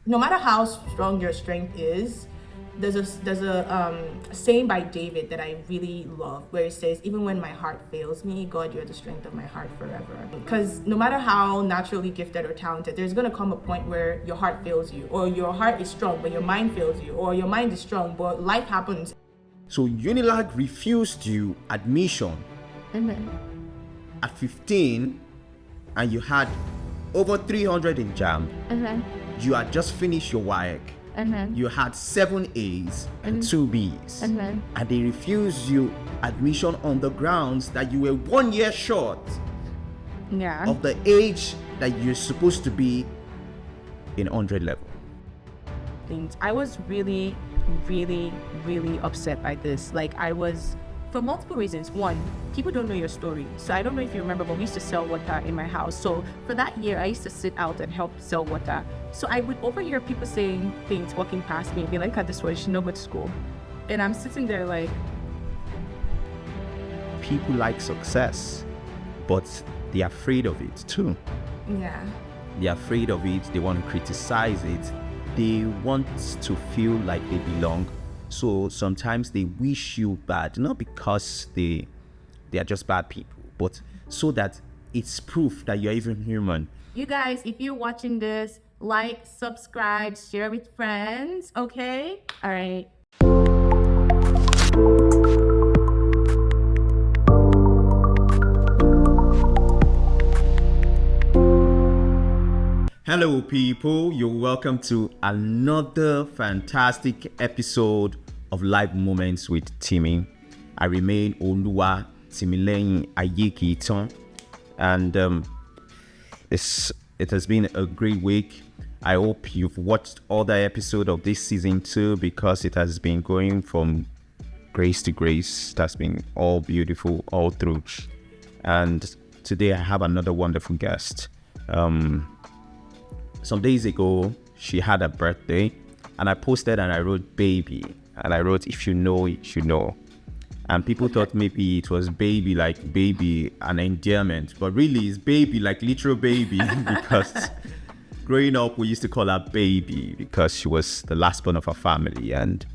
no matter how strong your strength is, there's a saying by David that I really love, where it says, even when my heart fails me, God, you're the strength of my heart forever. Because no matter how naturally gifted or talented, there's going to come a point where your heart fails you, or your heart is strong but your mind fails you, or your mind is strong but life happens. So Unilag refused you admission at 15, and you had over 300 in JAM. You had just finished your WAEC. You had 7 A's and 2 B's. And they refused you admission on the grounds that you were 1 year short of the age that you're supposed to be in 100 level. I was really upset by this. Like, I was, for multiple reasons. One, people don't know your story. So I don't know if you remember, but we used to sell water in my house. So for that year, I used to sit out and help sell water. So I would overhear people saying things, walking past me, be like, at this way, she no go to school. And I'm sitting there like... People like success, but they're afraid of it too. Yeah. They're afraid of it. They want to criticize it. They want to feel like they belong. So sometimes they wish you bad, not because they are just bad people, but so that it's proof that you're even human. You guys, if you're watching this, like, subscribe, share with friends, okay? All right. Hello people, you're welcome to another fantastic episode of Live Moments with Timi. I remain Oluwa Timileyin Ayekiton, and it has been a great week. I hope you've watched other episodes of this season too, because it has been going from grace to grace. It has been all beautiful all through. And today I have another wonderful guest. Some days ago, she had a birthday, and I posted and I wrote baby, and I wrote, if you know, you should know. And people thought maybe it was baby, like baby, an endearment, but really it's baby, like literal baby, because growing up, we used to call her baby because she was the last born of her family, and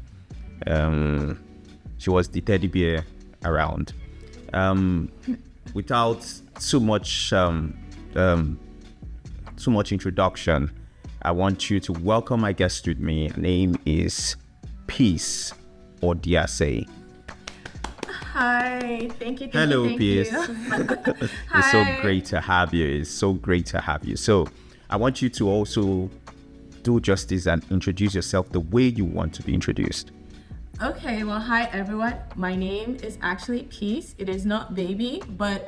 she was the teddy bear around. Without too much introduction, I want you to welcome my guest with me. Her name is Peace Odiase. Hi, thank you. Hello, thank Peace. You. It's so great to have you. It's so great to have you. So I want you to also do justice and introduce yourself the way you want to be introduced. Okay, well, hi everyone. My name is actually Peace. It is not baby, but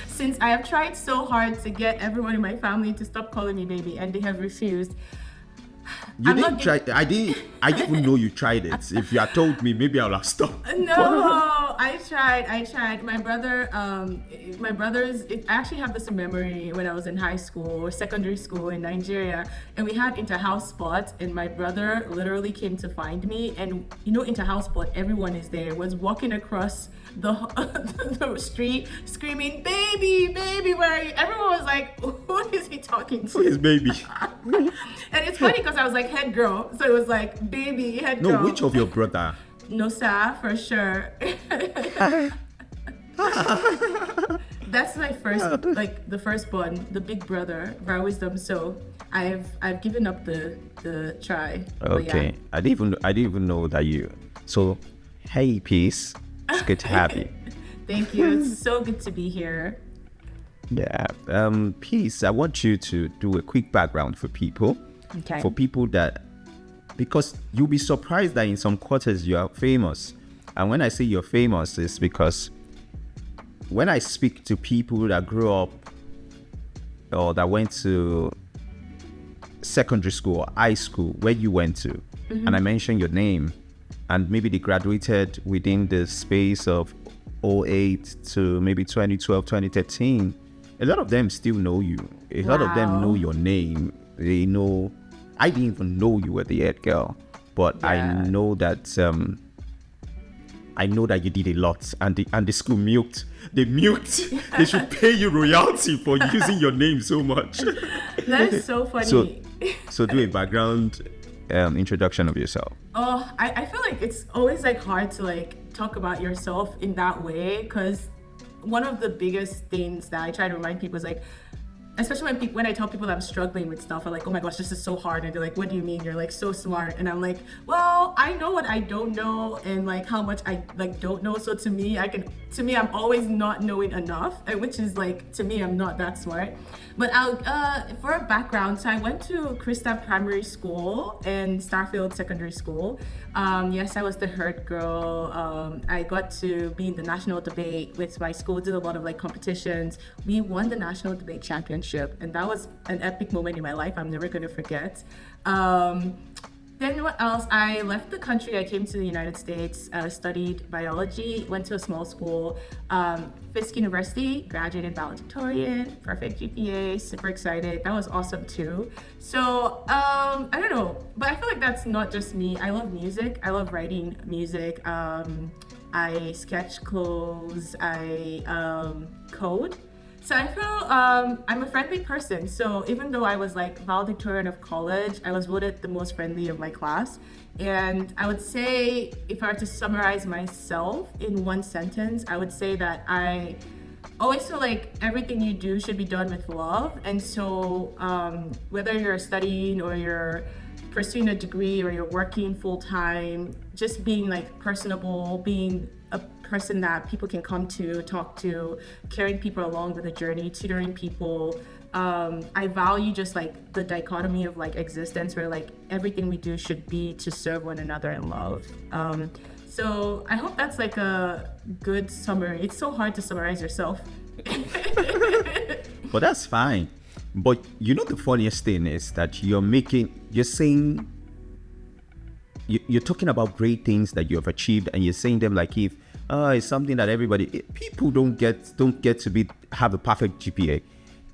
since I have tried so hard to get everyone in my family to stop calling me baby, and they have refused. You didn't try. I didn't even know you tried it. If you had told me, maybe I'll have stopped. No, I tried. My brothers, I actually have this memory when I was in high school or secondary school in Nigeria, and we had inter-house sports, and my brother literally came to find me, and you know, inter-house sport, everyone is there, was walking across the street screaming, baby, where are you? Everyone was like, who is he talking to? Who is baby? And it's funny because I was like head girl, so it was like baby, head girl. No, which of your brother? No, sir, for sure. That's my first, like the firstborn, the big brother, by wisdom. So I've given up the try. Okay, yeah. I didn't even know that you. So, hey, Peace. It's good to have you. Thank you. It's so good to be here. Yeah. Peace, I want you to do a quick background for people. Okay. For people that, because you'll be surprised that in some quarters you are famous. And when I say you're famous, it's because when I speak to people that grew up or that went to secondary school or high school where you went to, and I mention your name, and maybe they graduated within the space of 08 to maybe 2012, 2013, a lot of them still know you. A lot of them know your name. They know, I didn't even know you were the head girl, but yeah. I know that I know that you did a lot, and the school milked. They milked. They should pay you royalty for using your name so much. That is so funny. So do a background introduction of yourself. Oh, I feel like it's always like hard to like talk about yourself in that way, because one of the biggest things that I try to remind people is like, especially when I tell people that I'm struggling with stuff, I'm like, oh my gosh, this is so hard. And they're like, what do you mean? You're like so smart. And I'm like, well, I know what I don't know and like how much I like don't know. So to me, I'm always not knowing enough, which is like, to me, I'm not that smart. But for a background, so I went to Krista Primary School and Starfield Secondary School. Yes, I was the herd girl. I got to be in the national debate with my school, did a lot of like competitions. We won the national debate championship, and that was an epic moment in my life I'm never going to forget. Then what else? I left the country. I came to the United States, studied biology, went to a small school, Fisk University, graduated valedictorian, perfect GPA, super excited. That was awesome too. So I don't know, but I feel like that's not just me. I love music. I love writing music. I sketch clothes. I code. So I feel I'm a friendly person. So even though I was like valedictorian of college, I was voted the most friendly of my class. And I would say, if I were to summarize myself in one sentence, I would say that I always feel like everything you do should be done with love. And so whether you're studying or you're pursuing a degree or you're working full time, just being like personable, being a person that people can come to, talk to, carrying people along with the journey, tutoring people. I value just like the dichotomy of like existence, where like everything we do should be to serve one another in love. So I hope that's like a good summary. It's so hard to summarize yourself. But that's fine. But you know, the funniest thing is that you're saying, you're talking about great things that you have achieved, and you're saying them like if it's something that people don't get to have a perfect GPA.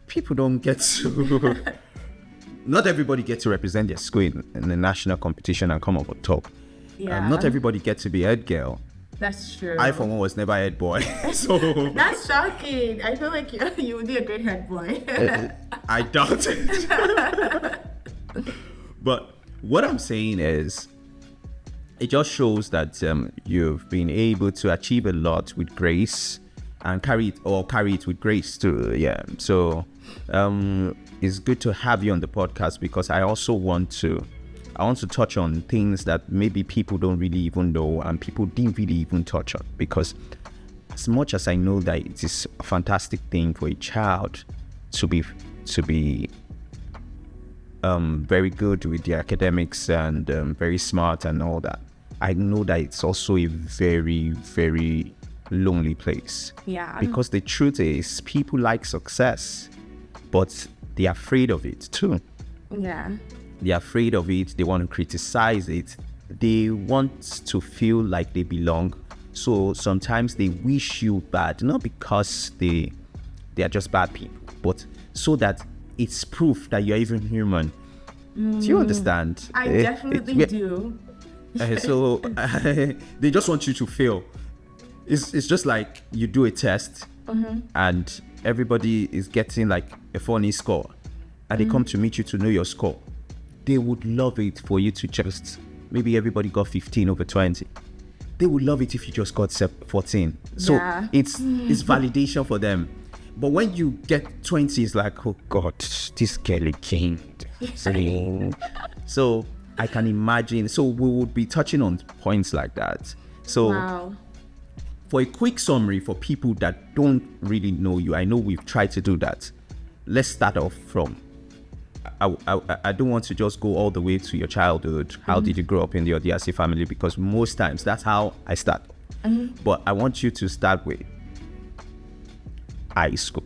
People don't get to not everybody gets to represent their school in the national competition and come up on top. Yeah. Not everybody gets to be head girl. That's true. I for one was never head boy. So that's shocking. I feel like you would be a great head boy. I doubt it. But what I'm saying is, it just shows that you've been able to achieve a lot with grace and carry it with grace too. Yeah. So it's good to have you on the podcast, because I also want to touch on things that maybe people don't really even know and people didn't really even touch on, because as much as I know that it is a fantastic thing for a child to be very good with the academics and very smart and all that, I know that it's also a very, very lonely place. Yeah. Because the truth is, people like success, but they're afraid of it too. Yeah. They're afraid of it. They want to criticize it. They want to feel like they belong. So sometimes they wish you bad, not because they are just bad people, but so that it's proof that you're even human. Do you understand? I definitely do. So they just want you to fail. It's just like you do a test and everybody is getting like a funny score, and they come to meet you to know your score. They would love it for you to just, maybe everybody got 15 over 20. They would love it if you just got 14. So Yeah. it's validation for them. But when you get 20, it's like, oh God, this girl again. So I can imagine. So we would be touching on points like that. So Wow. for a quick summary for people that don't really know you, I know we've tried to do that. Let's start off from, I don't want to just go all the way to your childhood. How did you grow up in the Odiase family? Because most times that's how I start. But I want you to start with high school.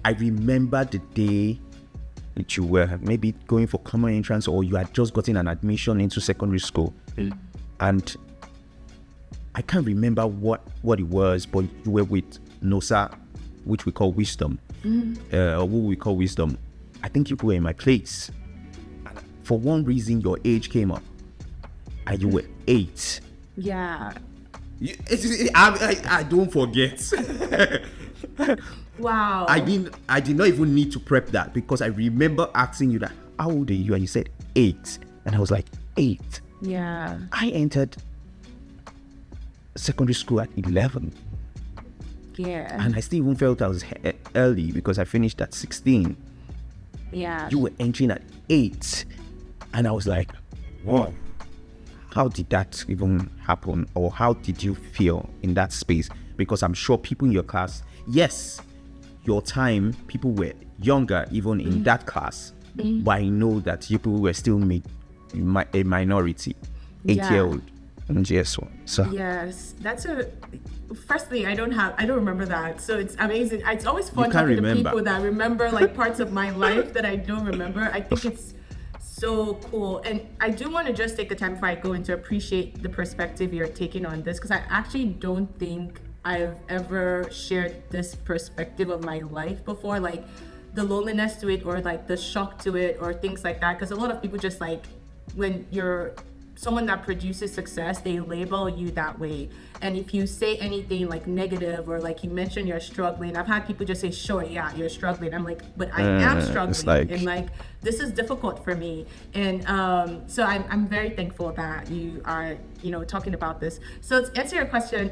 I remember the day that you were maybe going for common entrance, or you had just gotten an admission into secondary school. And I can't remember what it was, but you were with Nosa, which we call Wisdom, or who we call Wisdom. I think you were in my place. And for one reason, your age came up, and you were 8. Yeah. I don't forget. Wow. I did not even need to prep that, because I remember asking you that, how old are you? And you said 8. And I was like, 8? Yeah. I entered secondary school at 11. Yeah. And I still even felt I was early because I finished at 16. Yeah. You were entering at 8. And I was like, whoa. How did that even happen? Or how did you feel in that space? Because I'm sure people in your class, yes, your time, people were younger even in that class. But I know that people were still a minority, 8-year-old and GS1. So yes, firstly, I don't remember that. So it's amazing. It's always fun talking to people that remember like parts of my life that I don't remember. I think it's so cool. And I do want to just take the time before I go in to appreciate the perspective you're taking on this, because I actually don't think I've ever shared this perspective of my life before, like the loneliness to it, or like the shock to it, or things like that. Because a lot of people just like, when you're someone that produces success, they label you that way. And if you say anything like negative, or like you mention you're struggling, I've had people just say, sure, yeah, you're struggling. I'm like, but I am struggling. And like, this is difficult for me. And so I'm very thankful that you are, talking about this. So to answer your question,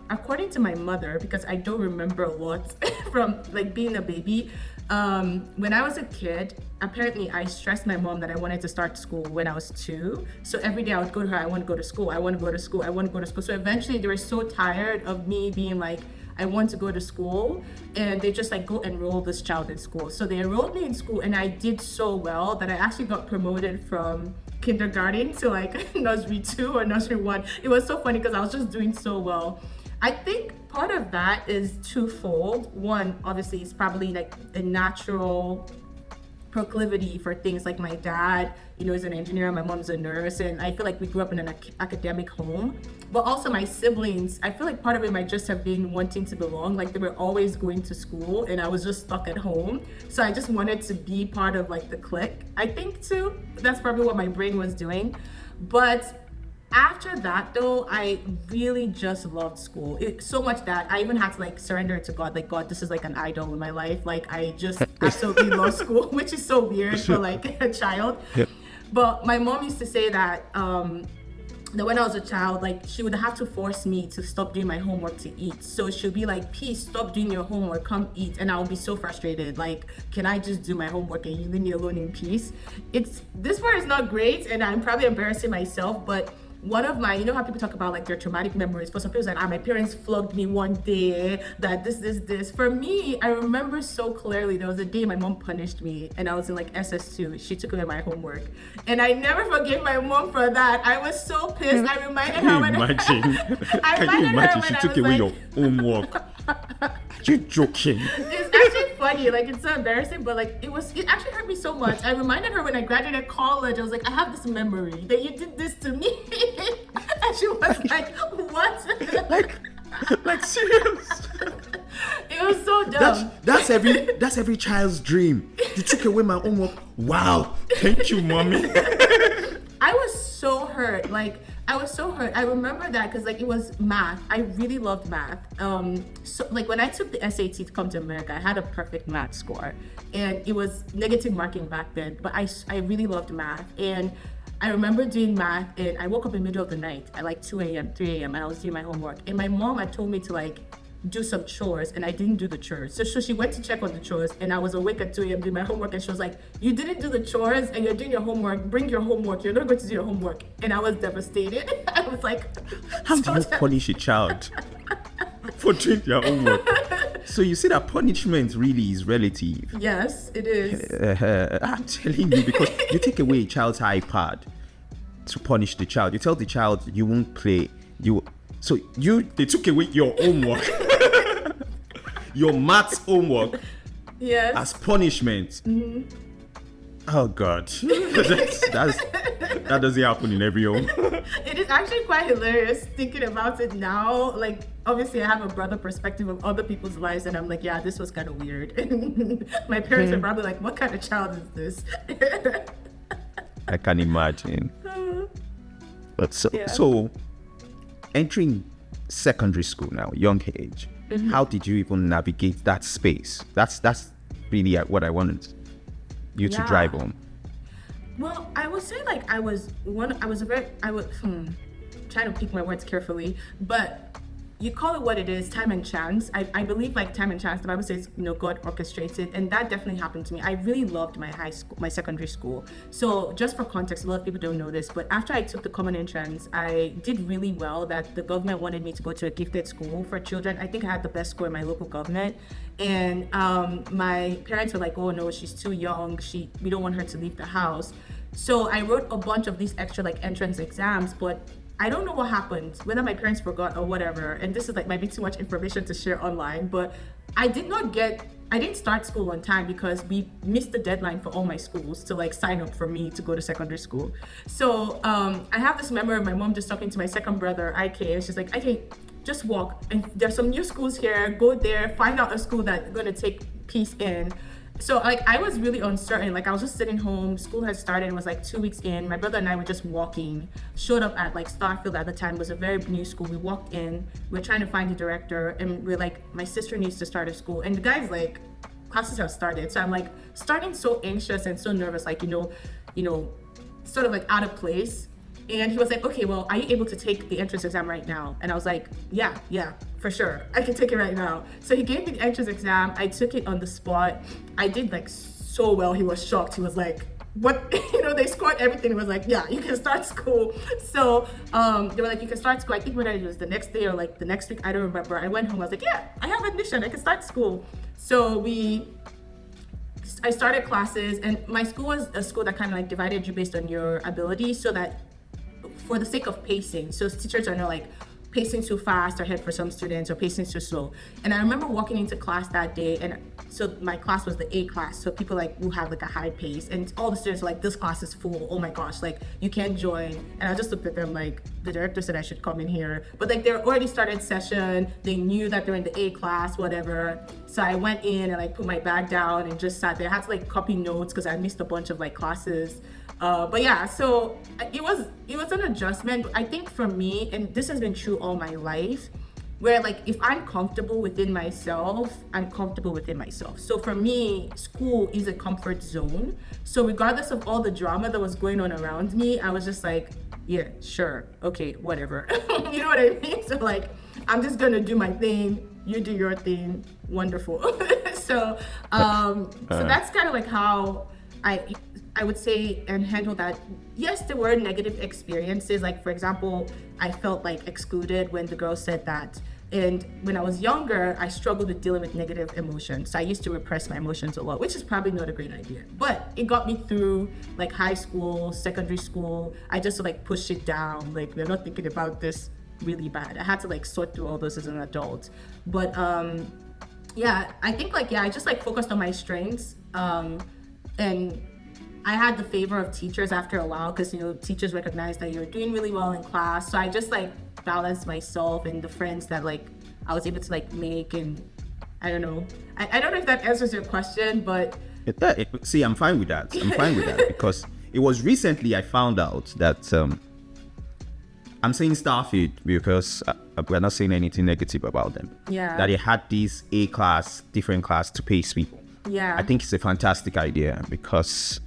according to my mother, because I don't remember a lot from like being a baby, when I was a kid, apparently I stressed my mom that I wanted to start school when I was 2. So every day I would go to her, I want to go to school, I want to go to school, I want to go to school. So eventually they were so tired of me being like, I want to go to school, and they just like, go enroll this child in school. So they enrolled me in school, and I did so well that I actually got promoted from kindergarten to like nursery 2 or nursery 1. It was so funny because I was just doing so well. I think part of that is twofold. One, obviously, is probably like a natural proclivity for things. Like my dad, is an engineer, my mom's a nurse, and I feel like we grew up in an academic home. But also my siblings, I feel like part of it might just have been wanting to belong. Like they were always going to school, and I was just stuck at home. So I just wanted to be part of like the clique. I think too, that's probably what my brain was doing. But after that though, I really just loved school. So much that I even had to like surrender it to God. Like, God, this is like an idol in my life. Like I just absolutely love school, which is so weird for like a child. Yep. But my mom used to say that that when I was a child, like she would have to force me to stop doing my homework to eat. So she'll be like, Peace, stop doing your homework, come eat. And I'll be so frustrated. Like, can I just do my homework and you leave me alone in peace? This part is not great, and I'm probably embarrassing myself, but one of my, how people talk about like their traumatic memories. For some people, it's like, my parents flogged me one day, that this. For me, I remember so clearly, there was a day my mom punished me, and I was in like SS2. She took away my homework, and I never forgave my mom for that. I was so pissed. I reminded her when Can you imagine? She took away your homework. You're joking. It's actually funny, like it's so embarrassing, but like it actually hurt me so much. I reminded her when I graduated college, I was like, I have this memory that you did this to me. And she was like, what? like serious? It was so dumb. That's every child's dream. You took away my homework. Wow. Thank you, mommy. I was so hurt. I remember that because like it was math. I really loved math. So like when I took the SAT to come to America, I had a perfect math score, and it was negative marking back then. But I really loved math, and I remember doing math, and I woke up in the middle of the night at like 2 a.m., 3 a.m., and I was doing my homework. And my mom had told me to like do some chores, and I didn't do the chores. So she went to check on the chores, and I was awake at 2 a.m. doing my homework, and she was like, you didn't do the chores, and you're doing your homework. Bring your homework. You're not going to do your homework. And I was devastated. I was like, how do you punish a child for doing their homework? So you see that punishment really is relative. Yes, it is. I'm telling you, because you take away a child's iPad to punish the child. You tell the child you won't play. They took away your homework. Your maths homework. Yes. As punishment. Mm-hmm. Oh God. That doesn't happen in every home. It is actually quite hilarious thinking about it now. Like, obviously I have a broader perspective of other people's lives, and I'm like, yeah, this was kind of weird. My parents are probably like, what kind of child is this? I can imagine. But so entering secondary school now, young age. How did you even navigate that space? That's really what I wanted you to drive home. Well, I would say like I was trying to pick my words carefully, but you call it what it is, time and chance. I believe like time and chance, the Bible says, God orchestrates, and that definitely happened to me. I really loved my high school, my secondary school. So just for context, a lot of people don't know this, but after I took the common entrance, I did really well that the government wanted me to go to a gifted school for children. I think I had the best score in my local government. And my parents were like, oh no, she's too young. We don't want her to leave the house. So I wrote a bunch of these extra like entrance exams, but I don't know what happened, whether my parents forgot or whatever, and this is like might be too much information to share online, but I didn't start school on time because we missed the deadline for all my schools to like sign up for me to go to secondary school. So I have this memory of my mom just talking to my second brother, IK, and she's like, IK, just walk, and there's some new schools here, go there, find out a school that's gonna take peace in. So like I was really uncertain. Like I was just sitting home. School had started. It was like 2 weeks in. My brother and I were just walking. Showed up at like Starfield at the time. It was a very new school. We walked in. We're trying to find the director, and we're like, my sister needs to start a school. And the guy's like, classes have started. So I'm like starting so anxious and so nervous, like sort of like out of place. And he was like, okay, well, are you able to take the entrance exam right now? And I was like, yeah, for sure. I can take it right now. So he gave me the entrance exam. I took it on the spot. I did like so well. He was shocked. He was like, what? They scored everything. He was like, yeah, you can start school. So they were like, you can start school. I think whether it was the next day or like the next week, I don't remember. I went home. I was like, yeah, I have admission. I can start school. So I started classes, and my school was a school that kind of like divided you based on your ability, so that for the sake of pacing, so teachers are not like pacing too fast ahead for some students or pacing too slow. And I remember walking into class that day, and so my class was the A class, so people like who have like a high pace, and all the students were like, this class is full, oh my gosh, like you can't join. And I just looked at them like, the director said I should come in here, but like they're already started session, they knew that they're in the A class, whatever. So I went in and like put my bag down and just sat there. I had to like copy notes because I missed a bunch of like classes. But yeah, so it was an adjustment. I think for me, and this has been true all my life, where like if I'm comfortable within myself, I'm comfortable within myself. So for me, school is a comfort zone. So regardless of all the drama that was going on around me, I was just like, yeah, sure, okay, whatever. You know what I mean? So like, I'm just gonna do my thing, you do your thing, wonderful. So that's kind of like how I would say and handle that. Yes, there were negative experiences. Like for example, I felt like excluded when the girl said that. And when I was younger, I struggled with dealing with negative emotions. So I used to repress my emotions a lot, which is probably not a great idea. But it got me through like high school, secondary school. I just like pushed it down. Like we're not thinking about this really bad. I had to like sort through all those as an adult. But yeah, I think like, yeah, I just like focused on my strengths. And I had the favor of teachers after a while because, teachers recognize that you're doing really well in class. So I just like balanced myself and the friends that like I was able to like make. And I don't know. I don't know if that answers your question, but... See, I'm fine with that. Because it was recently I found out that I'm saying Starfield because we're not saying anything negative about them. Yeah. That they had these A class, different class to pace people. Yeah. I think it's a fantastic idea because...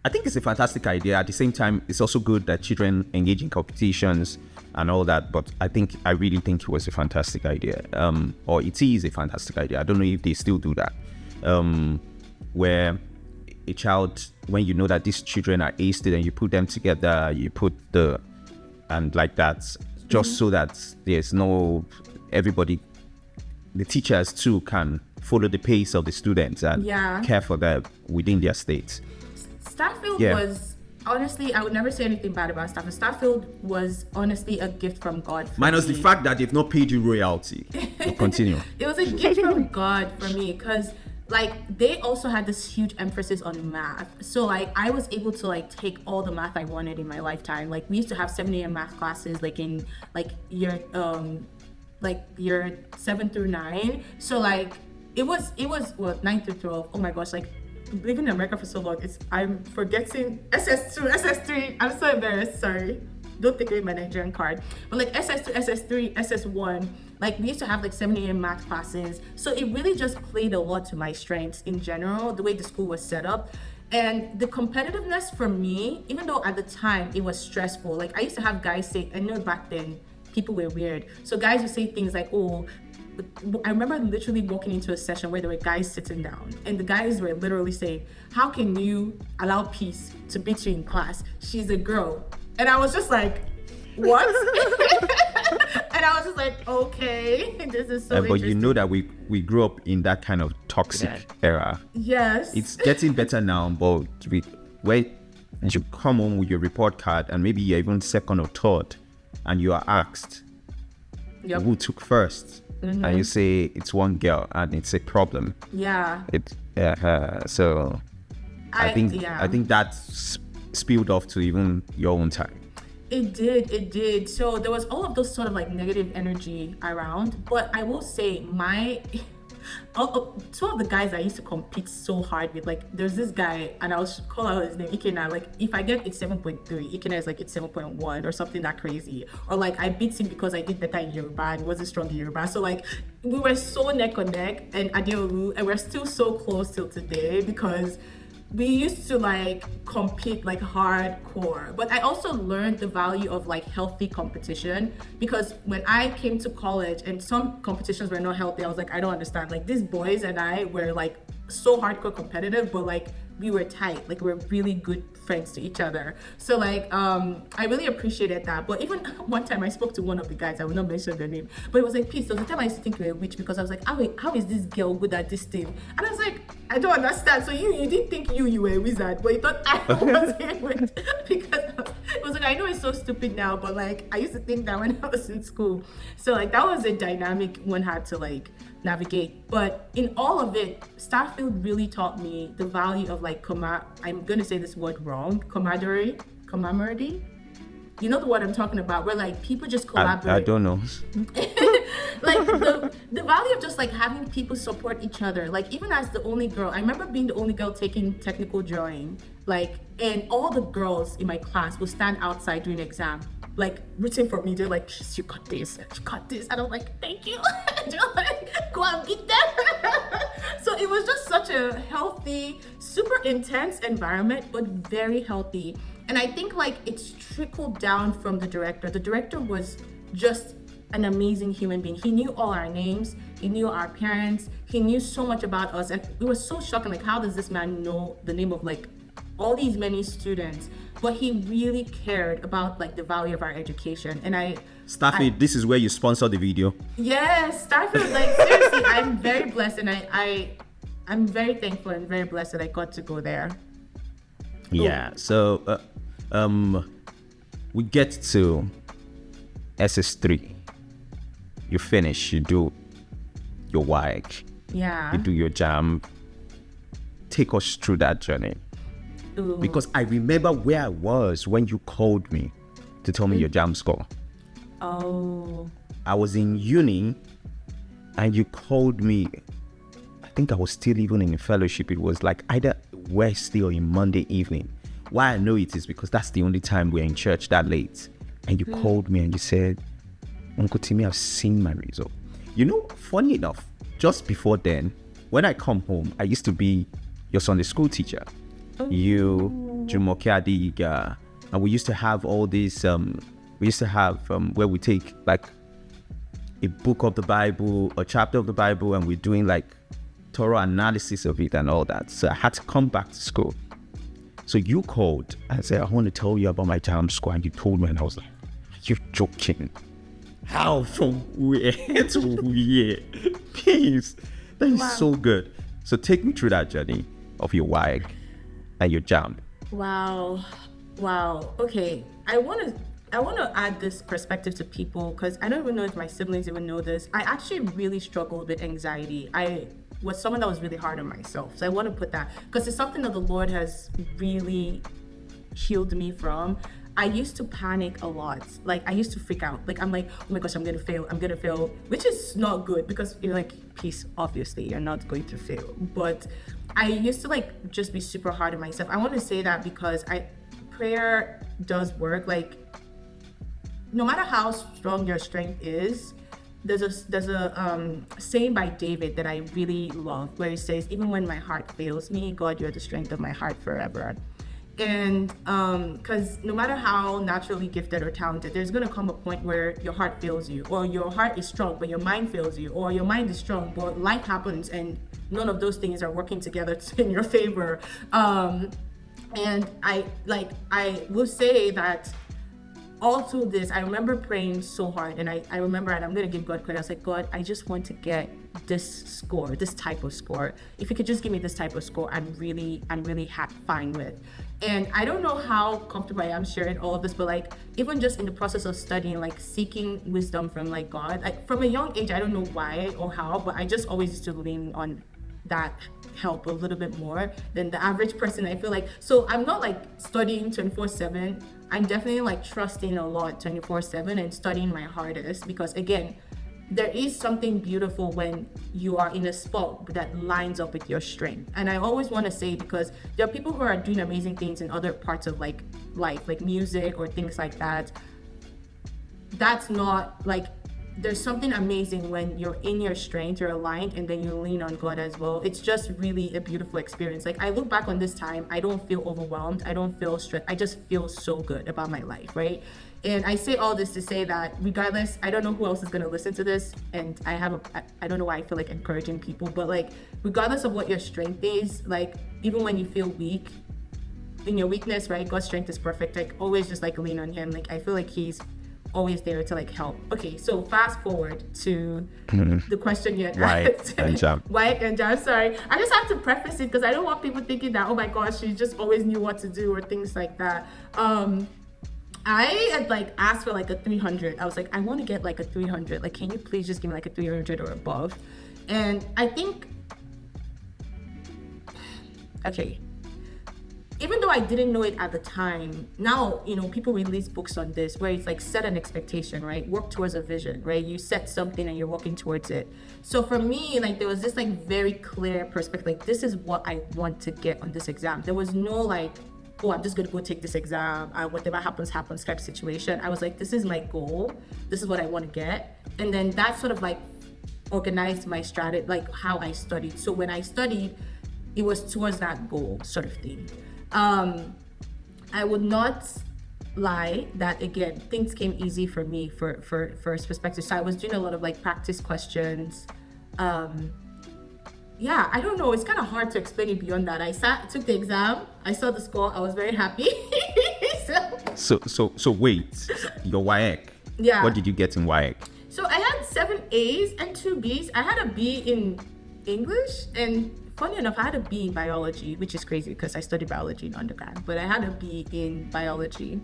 At the same time, it's also good that children engage in competitions and all that. But I really think it was a fantastic idea. Or it is a fantastic idea. I don't know if they still do that. Where a child, when you know that these children are A students, you put them together, and like that, just so that there's no, everybody, the teachers too can follow the pace of the students and care for them within their states. Starfield was, honestly, I would never say anything bad about Starfield. Starfield was honestly a gift from God for Minus me. The fact that they've not paid you royalty. We'll continue. It was a gift from God for me because like they also had this huge emphasis on math. So like I was able to like take all the math I wanted in my lifetime. Like we used to have 7 a.m. math classes like in like year 7 through 9. So like it was 9 through 12. Oh my gosh, like living in America for so long, I'm forgetting SS2, SS3. I'm so embarrassed, sorry. don't take away my Nigerian card. But like SS2, SS3, SS1, like we used to have like 7 a.m. math classes. So it really just played a lot to my strengths in general, the way the school was set up. And the competitiveness for me, even though at the time it was stressful, like I used to have guys say, I know back then people were weird. So guys would say things like, oh, I remember literally walking into a session where there were guys sitting down and the guys were literally saying, how can you allow peace to beat you in class? She's a girl. And I was just like, what? And I was just like, okay, this is so But you know that we grew up in that kind of toxic era. Yes. It's getting better now, but where you come home with your report card and maybe you're even second or third and you are asked who took first, and you say it's one girl and it's a problem. Yeah. So I think that's spilled off to even your own time. It did. So there was all of those sort of like negative energy around. But I will say two of the guys I used to compete so hard with, like there's this guy and I'll call out his name, Ikena. Like if I get it's 7.3, Ikena is like it's 7.1 or something that crazy. Or like I beat him because I did better in Yoruba and wasn't strong in Yoruba. So like we were so neck and neck and Adeolu, and we're still so close till today because we used to like compete like hardcore. But I also learned the value of like healthy competition, because when I came to college and some competitions were not healthy, I was like, I don't understand. Like these boys and I were like so hardcore competitive, but like we were tight, like we were really good friends to each other. So like I really appreciated that. But even one time I spoke to one of the guys, I will not mention their name, but it was like, peace. So the time I used to think you were a witch, because I was like, how is this girl good at this thing? And I was like, I don't understand. So you didn't think you were a wizard, but you thought I was a witch. Because it was like, I know it's so stupid now, but like I used to think that when I was in school. So like that was a dynamic one had to like navigate. But in all of it, Starfield really taught me the value of like I'm gonna say this word wrong, camaraderie. You know the word I'm talking about, where like people just collaborate. I don't know. Like the value of just like having people support each other. Like even as the only girl, I remember being the only girl taking technical drawing, like, and all the girls in my class would stand outside during exam, like rooting for me. They're like, you got this, and I'm like, thank you. They're like, go and beat them. So it was just such a healthy, super intense environment, but very healthy. And I think like it's trickled down from the director. The director was just an amazing human being. He knew all our names, he knew our parents, he knew so much about us, and it was so shocking, like how does this man know the name of like all these many students? But he really cared about like the value of our education. And Starfield, this is where you sponsor the video. Yes, Starfield, like seriously, I'm very blessed, and I'm very thankful and very blessed that I got to go there. Yeah. So we get to SS3. You finish, you do your WAEC. Yeah. You do your jam. Take us through that journey. Ooh. Because I remember where I was when you called me to tell me your jam score. Oh. I was in uni and you called me. I think I was still even in fellowship. It was like either we're still in Monday evening. Why I know it is because that's the only time we're in church that late. And you called me and you said, Uncle Timi, I've seen my result. You know, funny enough, just before then, when I come home, I used to be your Sunday school teacher. You, Jumoke Adiga, and we used to have all these, where we take like a book of the Bible, a chapter of the Bible, and we're doing like thorough analysis of it and all that. So I had to come back to school. So you called and said, I want to tell you about my jam score, and you told me, and I was like, you're joking. How? From where to where? Please. That is so good. So take me through that journey of your WAEC and your jam. Wow. Okay. I want to add this perspective to people, because I don't even know if my siblings even know this. I actually really struggled with anxiety. I was someone that was really hard on myself. So I want to put that, because it's something that the Lord has really healed me from. I used to panic a lot. Like I used to freak out. Like I'm like, oh my gosh, I'm gonna fail, which is not good, because you're like, peace, obviously you're not going to fail. But I used to like just be super hard on myself. I want to say that because prayer does work. Like no matter how strong your strength is, there's a saying by David that I really love, where he says, even when my heart fails me, God, you're the strength of my heart forever. And because no matter how naturally gifted or talented, there's going to come a point where your heart fails you, or your heart is strong but your mind fails you, or your mind is strong but life happens and none of those things are working together in your favor. And I will say that all through this, I remember praying so hard, and I remember, and I'm going to give God credit, I was like, God, I just want to get this score, this type of score. If you could just give me this type of score, I'm really fine with. And I don't know how comfortable I am sharing all of this, but like, even just in the process of studying, like seeking wisdom from like God, like from a young age, I don't know why or how, but I just always used to lean on that help a little bit more than the average person, I feel like. So I'm not like studying 24/7. I'm definitely like trusting a lot 24/7 and studying my hardest, because again, there is something beautiful when you are in a spot that lines up with your strength. And I always want to say, because there are people who are doing amazing things in other parts of like life, like music or things like that. That's not like, there's something amazing when you're in your strength, you're aligned, and then you lean on God as well. It's just really a beautiful experience. Like, I look back on this time, I don't feel overwhelmed, I don't feel stressed, I just feel so good about my life, right? And I say all this to say that regardless, I don't know who else is going to listen to this, and I don't know why I feel like encouraging people, but like, regardless of what your strength is, like, even when you feel weak, in your weakness, right, God's strength is perfect. Like, always just like lean on him. Like, I feel like he's always there to like help. Okay, so fast forward to the question you had asked. Wyack and Jam, sorry. I just have to preface it because I don't want people thinking that, oh my gosh, she just always knew what to do or things like that. I had like asked for like a 300. I was like, I want to get like a 300. Like, can you please just give me like a 300 or above? And I think, okay, even though I didn't know it at the time, now, you know, people release books on this where it's like, set an expectation, right? Work towards a vision, right? You set something and you're working towards it. So for me, like, there was this like very clear perspective, like, this is what I want to get on this exam. There was no like, oh, I'm just gonna go take this exam, whatever happens type situation. I was like, this is my goal, this is what I want to get. And then that sort of like organized my strategy, like how I studied. So when I studied, it was towards that goal sort of thing. I would not lie that, again, things came easy for me for first perspective. So I was doing a lot of like practice questions. Yeah, I don't know, it's kind of hard to explain it beyond that. I took the exam, I saw the score, I was very happy. So wait, your WAEC. Yeah. What did you get in WAEC? So I had 7 A's and 2 B's. I had a B in English, and funny enough, I had a B in biology, which is crazy because I studied biology in undergrad, but I had a B in biology.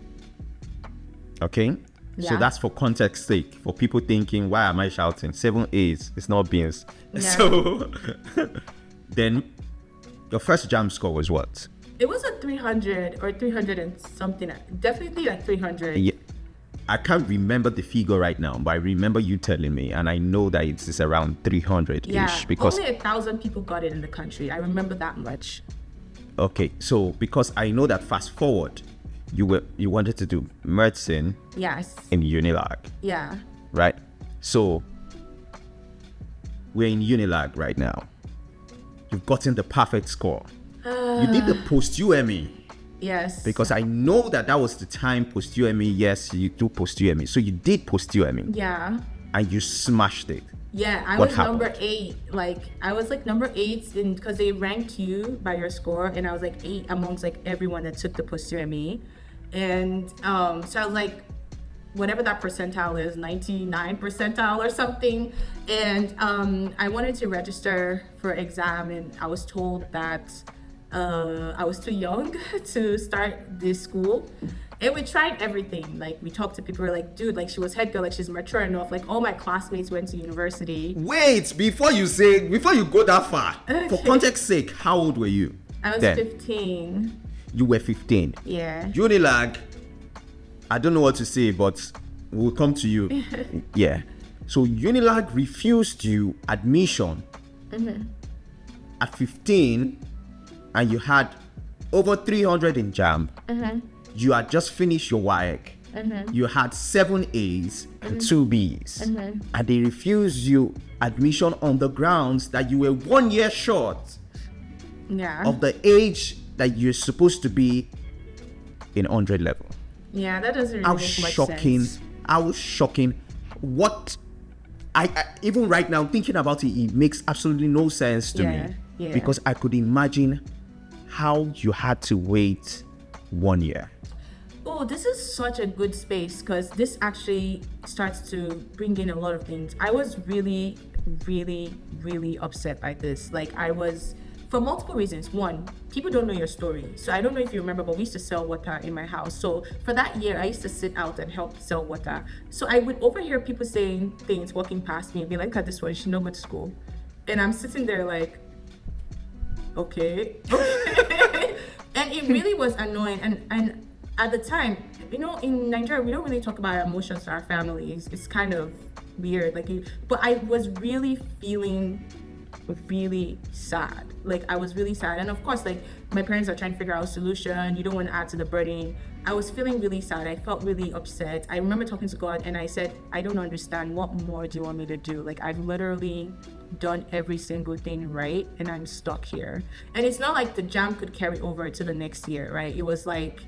Okay. Yeah. So that's for context sake, for people thinking, why am I shouting? 7 A's, it's not B's. Yeah. So then your first jam score was what? It was a 300 or 300 and something, definitely like 300. Yeah. I can't remember the figure right now, but I remember you telling me, and I know that it's around 300-ish. Yeah, because only 1,000 people got it in the country. I remember that much. Okay, so because I know that fast forward, you wanted to do medicine. Yes. In Unilag. Yeah. Right? So we're in Unilag right now. You've gotten the perfect score. You did the post-UME. Yes. Because I know that was the time post-UME. Yes, you do post-UME. So you did post-UME. Yeah. And you smashed it. Yeah, I was number 8. Like, I was like number 8 because they ranked you by your score, and I was like 8 amongst like everyone that took the post-UME. And so I was like, whatever that percentile is, 99 percentile or something. And I wanted to register for exam, and I was told that I was too young to start this school. And we tried everything. Like, we talked to people, we were like, dude, like, she was head girl, like, she's mature enough. Like, all my classmates went to university. Wait, before you go that far, okay. For context sake, how old were you? I was 15. You were 15? Yeah. Unilag, I don't know what to say, but we'll come to you. Yeah. So Unilag refused you admission at 15, and you had over 300 in JAMB. You had just finished your WAEC. You had 7 A's and 2 B's. And they refused you admission on the grounds that you were 1 year short of the age that you're supposed to be in 100 level. Yeah, that doesn't really make much sense. I was shocking. What I even right now thinking about it, it makes absolutely no sense to me. Yeah. Because I could imagine how you had to wait 1 year. Oh, this is such a good space because this actually starts to bring in a lot of things. I was really, really, really upset by this. Like, I was, for multiple reasons. One, people don't know your story. So I don't know if you remember, but we used to sell water in my house. So for that year, I used to sit out and help sell water. So I would overhear people saying things walking past me and be like, look at this one, she don't go to school. And I'm sitting there like, okay. And it really was annoying. And at the time, you know, in Nigeria, we don't really talk about our emotions to our families. It's kind of weird. But I was really feeling really sad. Like, I was really sad. And of course, like, my parents are trying to figure out a solution. You don't want to add to the burden. I was feeling really sad. I felt really upset. I remember talking to God and I said, I don't understand. What more do you want me to do? Like, I've literally done every single thing right and I'm stuck here. And it's not like the jam could carry over to the next year, right? It was like,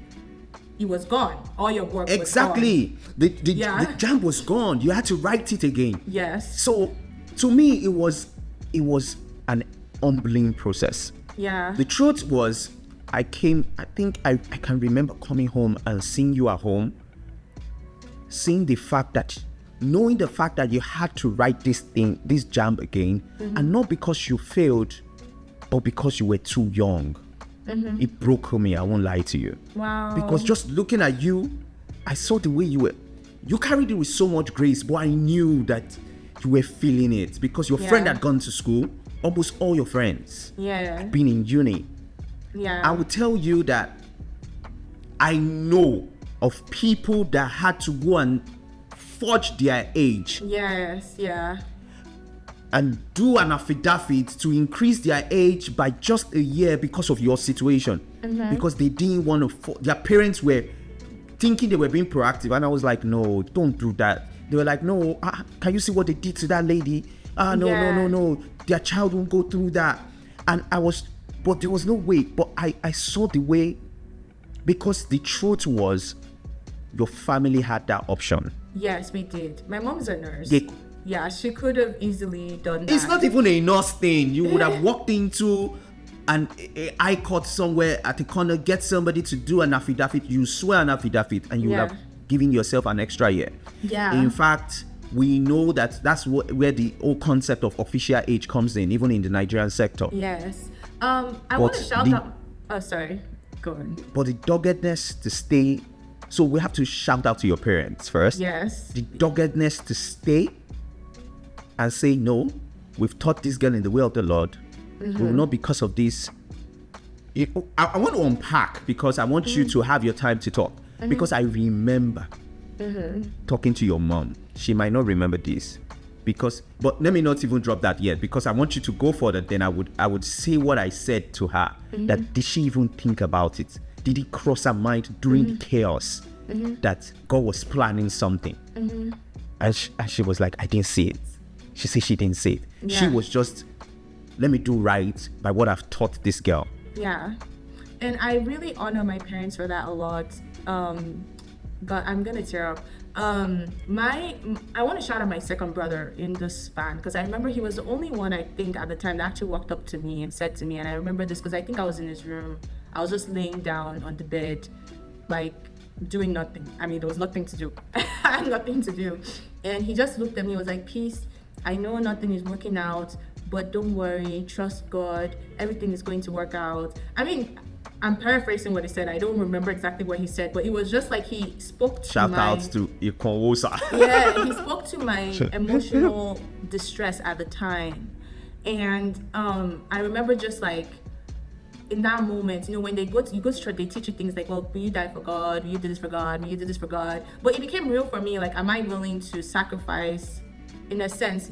it was gone. All your work was gone. The jam was gone. You had to write it again. Yes. So to me, it was an humbling process. Yeah. The truth was, I think I can remember coming home and seeing you at home, knowing the fact that you had to write this jam again, and not because you failed, but because you were too young. It broke me, I won't lie to you. Wow. Because just looking at you, I saw the way you carried it with so much grace, but I knew that you were feeling it because your friend had gone to school. Almost all your friends been in uni. Yeah. I would tell you that I know of people that had to go and forge their age. Yes, yeah. And do an affidavit to increase their age by just a year because of your situation. Because they didn't want to, their parents were thinking they were being proactive. And I was like, no, don't do that. They were like, no, can you see what they did to that lady? No. Their child won't go through that. And but there was no way. But I saw the way, because the truth was, your family had that option. Yes, we did. My mom's a nurse. Yeah, she could have easily done that. It's not even a nurse thing. You would have walked into an I-court somewhere at the corner, get somebody to do an affidavit. You swear an affidavit, and you would have given yourself an extra year. Yeah. In fact, we know that's where the whole concept of official age comes in, even in the Nigerian sector. Yes. I want to shout out. Oh, sorry. Go on. But the doggedness to stay. So we have to shout out to your parents first. Yes. The doggedness to stay and say, no, we've taught this girl in the way of the Lord. We will not, because of this. I want to unpack, because I want you to have your time to talk. Because I remember talking to your mom. She might not remember this, but let me not even drop that yet, because I want you to go further. Then I would say what I said to her. That did she even think about it? Did it cross her mind during the chaos that God was planning something? And she was like, I didn't see it. She said she didn't see it. Yeah. She was just, let me do right by what I've taught this girl. Yeah. And I really honor my parents for that a lot. But I'm gonna tear up. I want to shout out my second brother in this span, because I remember he was the only one, I think, at the time that actually walked up to me and said to me, and I remember this because I think I was in his room. I was just laying down on the bed, like doing nothing. I mean, there was nothing to do. I had nothing to do. And he just looked at me and was like, peace, I know nothing is working out, but don't worry, trust God, everything is going to work out. I mean, I'm paraphrasing what he said. I don't remember exactly what he said, but it was just like he spoke to Shout outs to Ikowosa. Yeah, he spoke to my emotional distress at the time. And I remember just like, in that moment, you know, when you go to church, they teach you things like, well, will you die for God? Will you do this for God? Will you do this for God? But it became real for me. Like, am I willing to sacrifice, in a sense,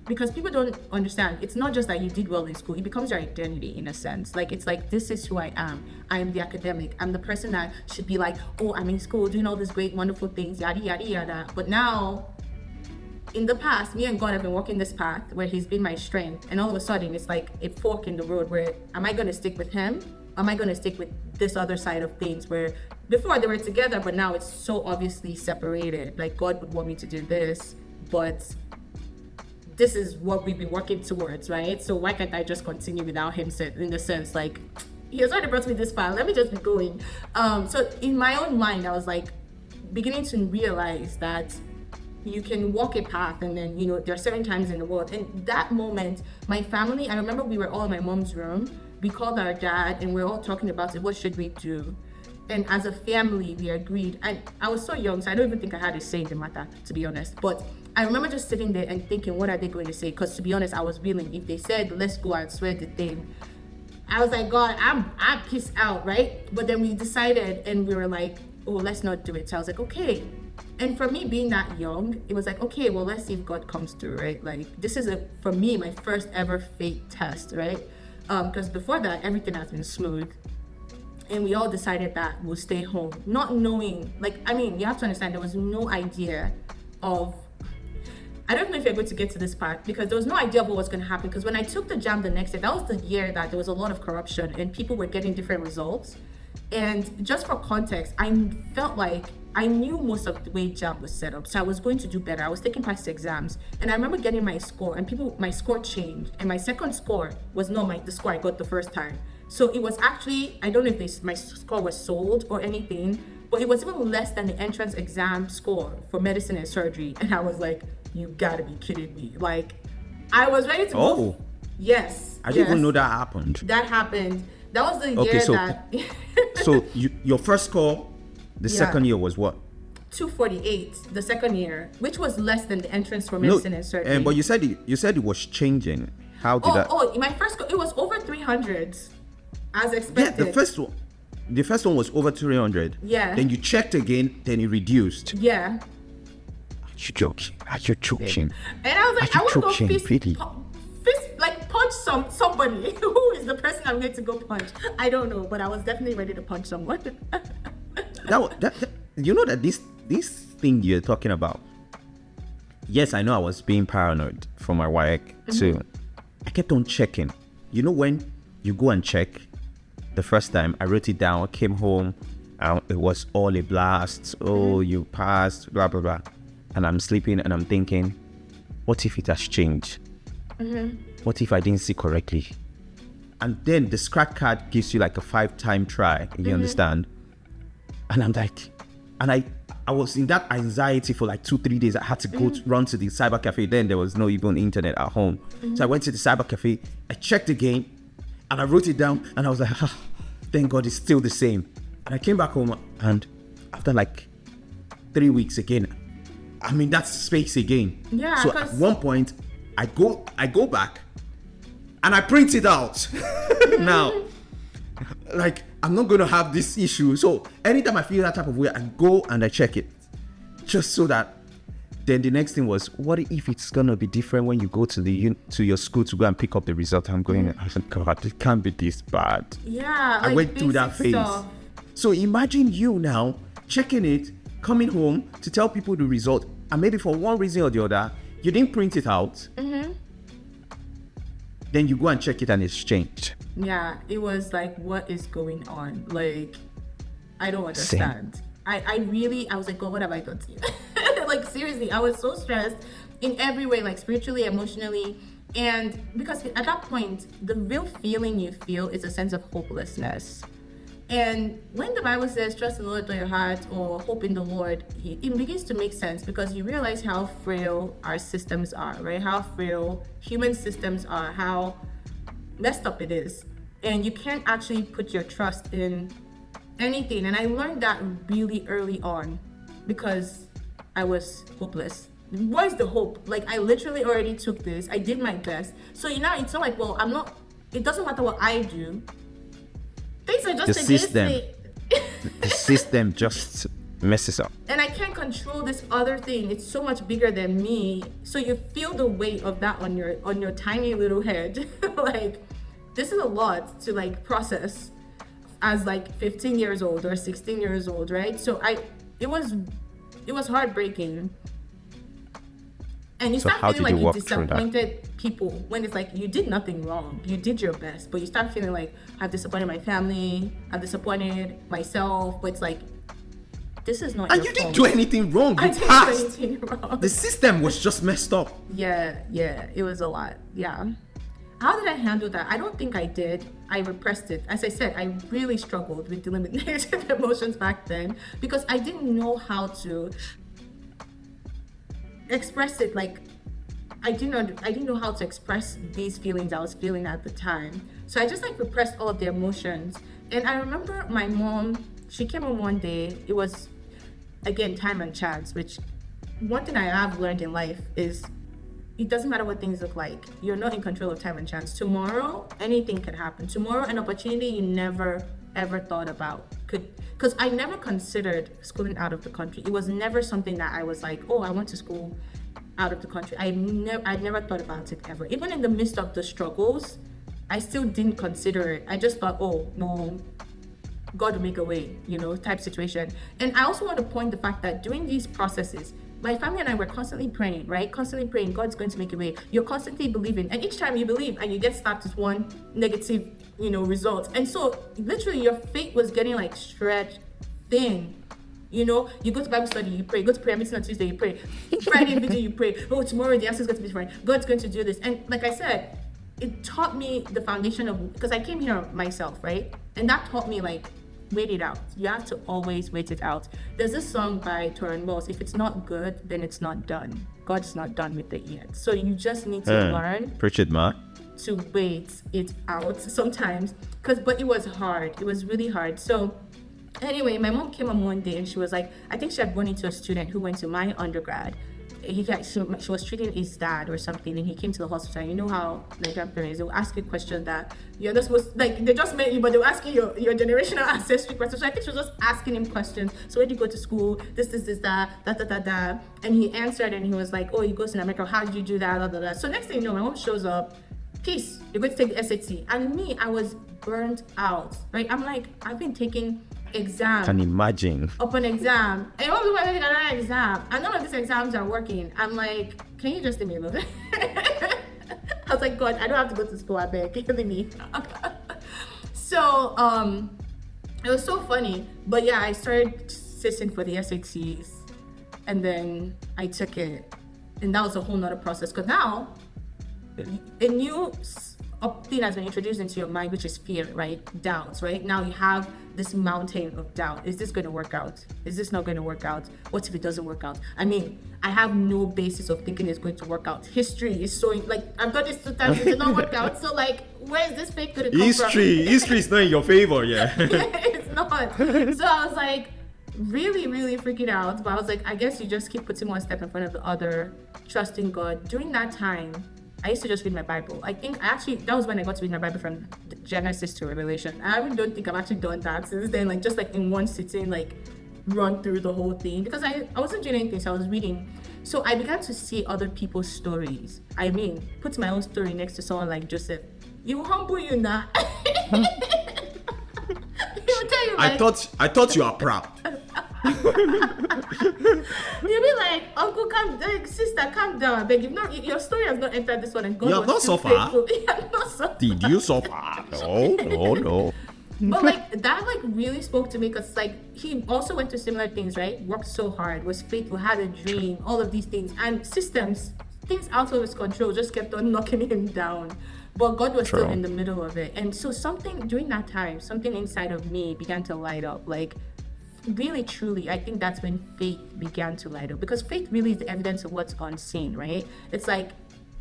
because people don't understand. It's not just that you did well in school. It becomes your identity in a sense. Like, it's like, this is who I am. I am the academic. I'm the person that should be like, oh, I'm in school doing all these great, wonderful things, yada, yada, yada. But now, in the past, me and God have been walking this path where he's been my strength. And all of a sudden, it's like a fork in the road where, am I going to stick with him? Am I going to stick with this other side of things where before they were together, but now it's so obviously separated. Like, God would want me to do this, but this is what we've been working towards, right? So why can't I just continue without him, in the sense, like, he has already brought me this far, let me just be going. So in my own mind, I was like beginning to realize that you can walk a path, and then, you know, there are certain times in the world. And that moment, my family, I remember we were all in my mom's room. We called our dad and we're all talking about it. What should we do? And as a family, we agreed. And I was so young, so I don't even think I had a say in the matter, to be honest. But I remember just sitting there and thinking, what are they going to say? Because to be honest, I was willing. If they said, let's go and swear the thing, I was like, God, I'm pissed out, right? But then we decided and we were like, oh, let's not do it. So I was like, okay. And for me being that young, it was like, okay, well, let's see if God comes through, right? Like, this is, for me, my first ever faith test, right? Because before that, everything has been smooth. And we all decided that we'll stay home, not knowing, like, I mean, you have to understand, there was no idea of, I don't know if you're going to get to this part, because there was no idea of what was going to happen. Because when I took the jam the next day, that was the year that there was a lot of corruption and people were getting different results. And just for context, I felt like I knew most of the way jam was set up, so I was going to do better. I was taking past exams, and I remember getting my score, and my score changed, and my second score was not the score I got the first time. So it was actually, I don't know if my score was sold or anything, but it was even less than the entrance exam score for medicine and surgery. And I was like, you gotta be kidding me. Like, I was ready to go. Yes. I didn't even know that happened. That happened. That was the year that... So your first score, the second year was what? 248, the second year, which was less than the entrance for medicine and surgery. But you said it was changing. How did that? Oh, my first score, it was over 300s, as expected. Yeah, the first one was over 300. Yeah. Then you checked again, then it reduced. Yeah. Are you joking? And I was like, I want to go really? punch somebody. Who is the person I'm going to go punch? I don't know, but I was definitely ready to punch someone. You know that this thing you're talking about. Yes, I know I was being paranoid for my work too. I kept on checking. You know, when you go and check the first time, I wrote it down, came home, it was all a blast. Oh, you passed, blah blah blah. And I'm sleeping and I'm thinking, what if it has changed? What if I didn't see correctly? And then the scratch card gives you like a 5-time try. You understand? And I'm like, and I was in that anxiety for like 2-3 days. I had to go run to the cyber cafe. Then there was no even internet at home. So I went to the cyber cafe. I checked again and I wrote it down. And I was like, thank God it's still the same. And I came back home, and after like 3 weeks again, I'm in that space again. Yeah. So at one point, I go back and I print it out. Now, like, I'm not going to have this issue. So anytime I feel that type of way, I go and I check it, just so that. Then the next thing was, what if it's going to be different when you go to your school to go and pick up the result? I'm going, I said, God, it can't be this bad. Yeah. I went through that phase. Stuff. So imagine you now checking it, coming home to tell people the result, and maybe for one reason or the other, you didn't print it out. Then you go and check it and it's changed. Yeah, it was like, what is going on? Like, I don't understand. I was like, God, what have I done to you? Like, seriously, I was so stressed in every way, like spiritually, emotionally. And because at that point, the real feeling you feel is a sense of hopelessness. And when the Bible says, trust in the Lord with your heart, or hope in the Lord, it begins to make sense, because you realize how frail our systems are, right? How frail human systems are, how messed up it is. And you can't actually put your trust in anything. And I learned that really early on, because I was hopeless. Where's the hope? Like, I literally already took this. I did my best. So now it's not like, well, it doesn't matter what I do. Things are just the system. The system just messes up. And I can't control this other thing. It's so much bigger than me. So you feel the weight of that on your tiny little head. Like, this is a lot to like process as like 15 years old or 16 years old, right? So it was heartbreaking. And you So start how feeling did like you you walk through that? disappointed people when it's like you did nothing wrong. You did your best, but you start feeling like I've disappointed my family, I've disappointed myself, but it's like, this is not And your you didn't fault. do anything wrong. I You didn't passed. do anything wrong. The system was just messed up. Yeah, it was a lot. Yeah. How did I handle that? I don't think I did. I repressed it. As I said, I really struggled with dealing with negative emotions back then because I didn't know how to express it. Like, I didn't know how to express these feelings I was feeling at the time. So I just like repressed all of the emotions. And I remember my mom, she came home one day. It was, again, time and chance, which one thing I have learned in life is it doesn't matter what things look like. You're not in control of time and chance. Tomorrow, anything could happen. Tomorrow, an opportunity you never, ever thought about could, because I never considered schooling out of the country. It was never something that I was like, oh, I want to school out of the country. I never thought about it ever. Even in the midst of the struggles, I still didn't consider it. I just thought, oh, no, God will make a way, type situation. And I also want to point the fact that during these processes, my family and I were constantly praying, right? Constantly praying, God's going to make a way. You're constantly believing. And each time you believe and you get slapped with one negative, result. And so literally your faith was getting like stretched thin. You go to Bible study, you pray. You go to prayer meeting on Tuesday, you pray. Friday video, you pray. Oh, tomorrow the answer is going to be fine. God's going to do this. And like I said, it taught me the foundation of, because I came here myself, right? And that taught me like, wait it out. You have to always wait it out. There's this song by Torin Moss, if it's not good, then it's not done. God's not done with it yet. So you just need to learn Preach it, ma. to wait it out sometimes. But it was hard. It was really hard. So anyway, my mom came on one day and she was like, I think she had run into a student who went to my undergrad. She was treating his dad or something, and he came to the hospital. And you know how Nigerian parents, they'll ask you a question that you're not supposed, like, they just met you, but they'll ask you your generational ancestry questions. So I think she was just asking him questions. So where did you go to school? This, that. And he answered, and he was like, oh, he goes in America. How did you do that? So next thing you know, my mom shows up. Peace, you're going to take the SAT. And me, I was burnt out, right? I'm like, I've been taking exam. Can imagine. Upon exam. And what do I take another exam? And none of these exams are working. I'm like, can you just leave me alone? I was like, God, I don't have to go to school, I beg. Leave me. So, it was so funny. But yeah, I started sitting for the SATs. And then I took it. And that was a whole nother process. Because now, a new thing has been introduced into your mind, which is fear, right? Doubts, right? Now you have this mountain of doubt. Is this going to work out? Is this not going to work out? What if it doesn't work out? I mean, I have no basis of thinking it's going to work out. History is so, like, I've done this 2 times, it did not work out. So, like, where is this faith going to come from? History is not in your favor, yeah. It's not. So I was like, really, really freaking out. But I was like, I guess you just keep putting one step in front of the other, trusting God. During that time, I used to just read my Bible. I think that was when I got to read my Bible from Genesis to Revelation. I don't think I've actually done that since then, like just like in one sitting, like run through the whole thing, because I wasn't doing anything, so I was reading. So I began to see other people's stories. I mean, put my own story next to someone like Joseph. You humble you now. He will tell you, like, I thought you are proud. You'll be like, Uncle, sister, calm down. Beg, your story has not entered this one, and God You have not was still suffered. faithful. You have not suffered. Did you suffer? No. But like that, like really spoke to me, because like he also went through similar things, right? Worked so hard, was faithful, had a dream, all of these things, and things out of his control just kept on knocking him down. But God was still in the middle of it, and so during that time, something inside of me began to light up, like. Really, truly, I think that's when faith began to light up, because faith really is the evidence of what's unseen, right? It's like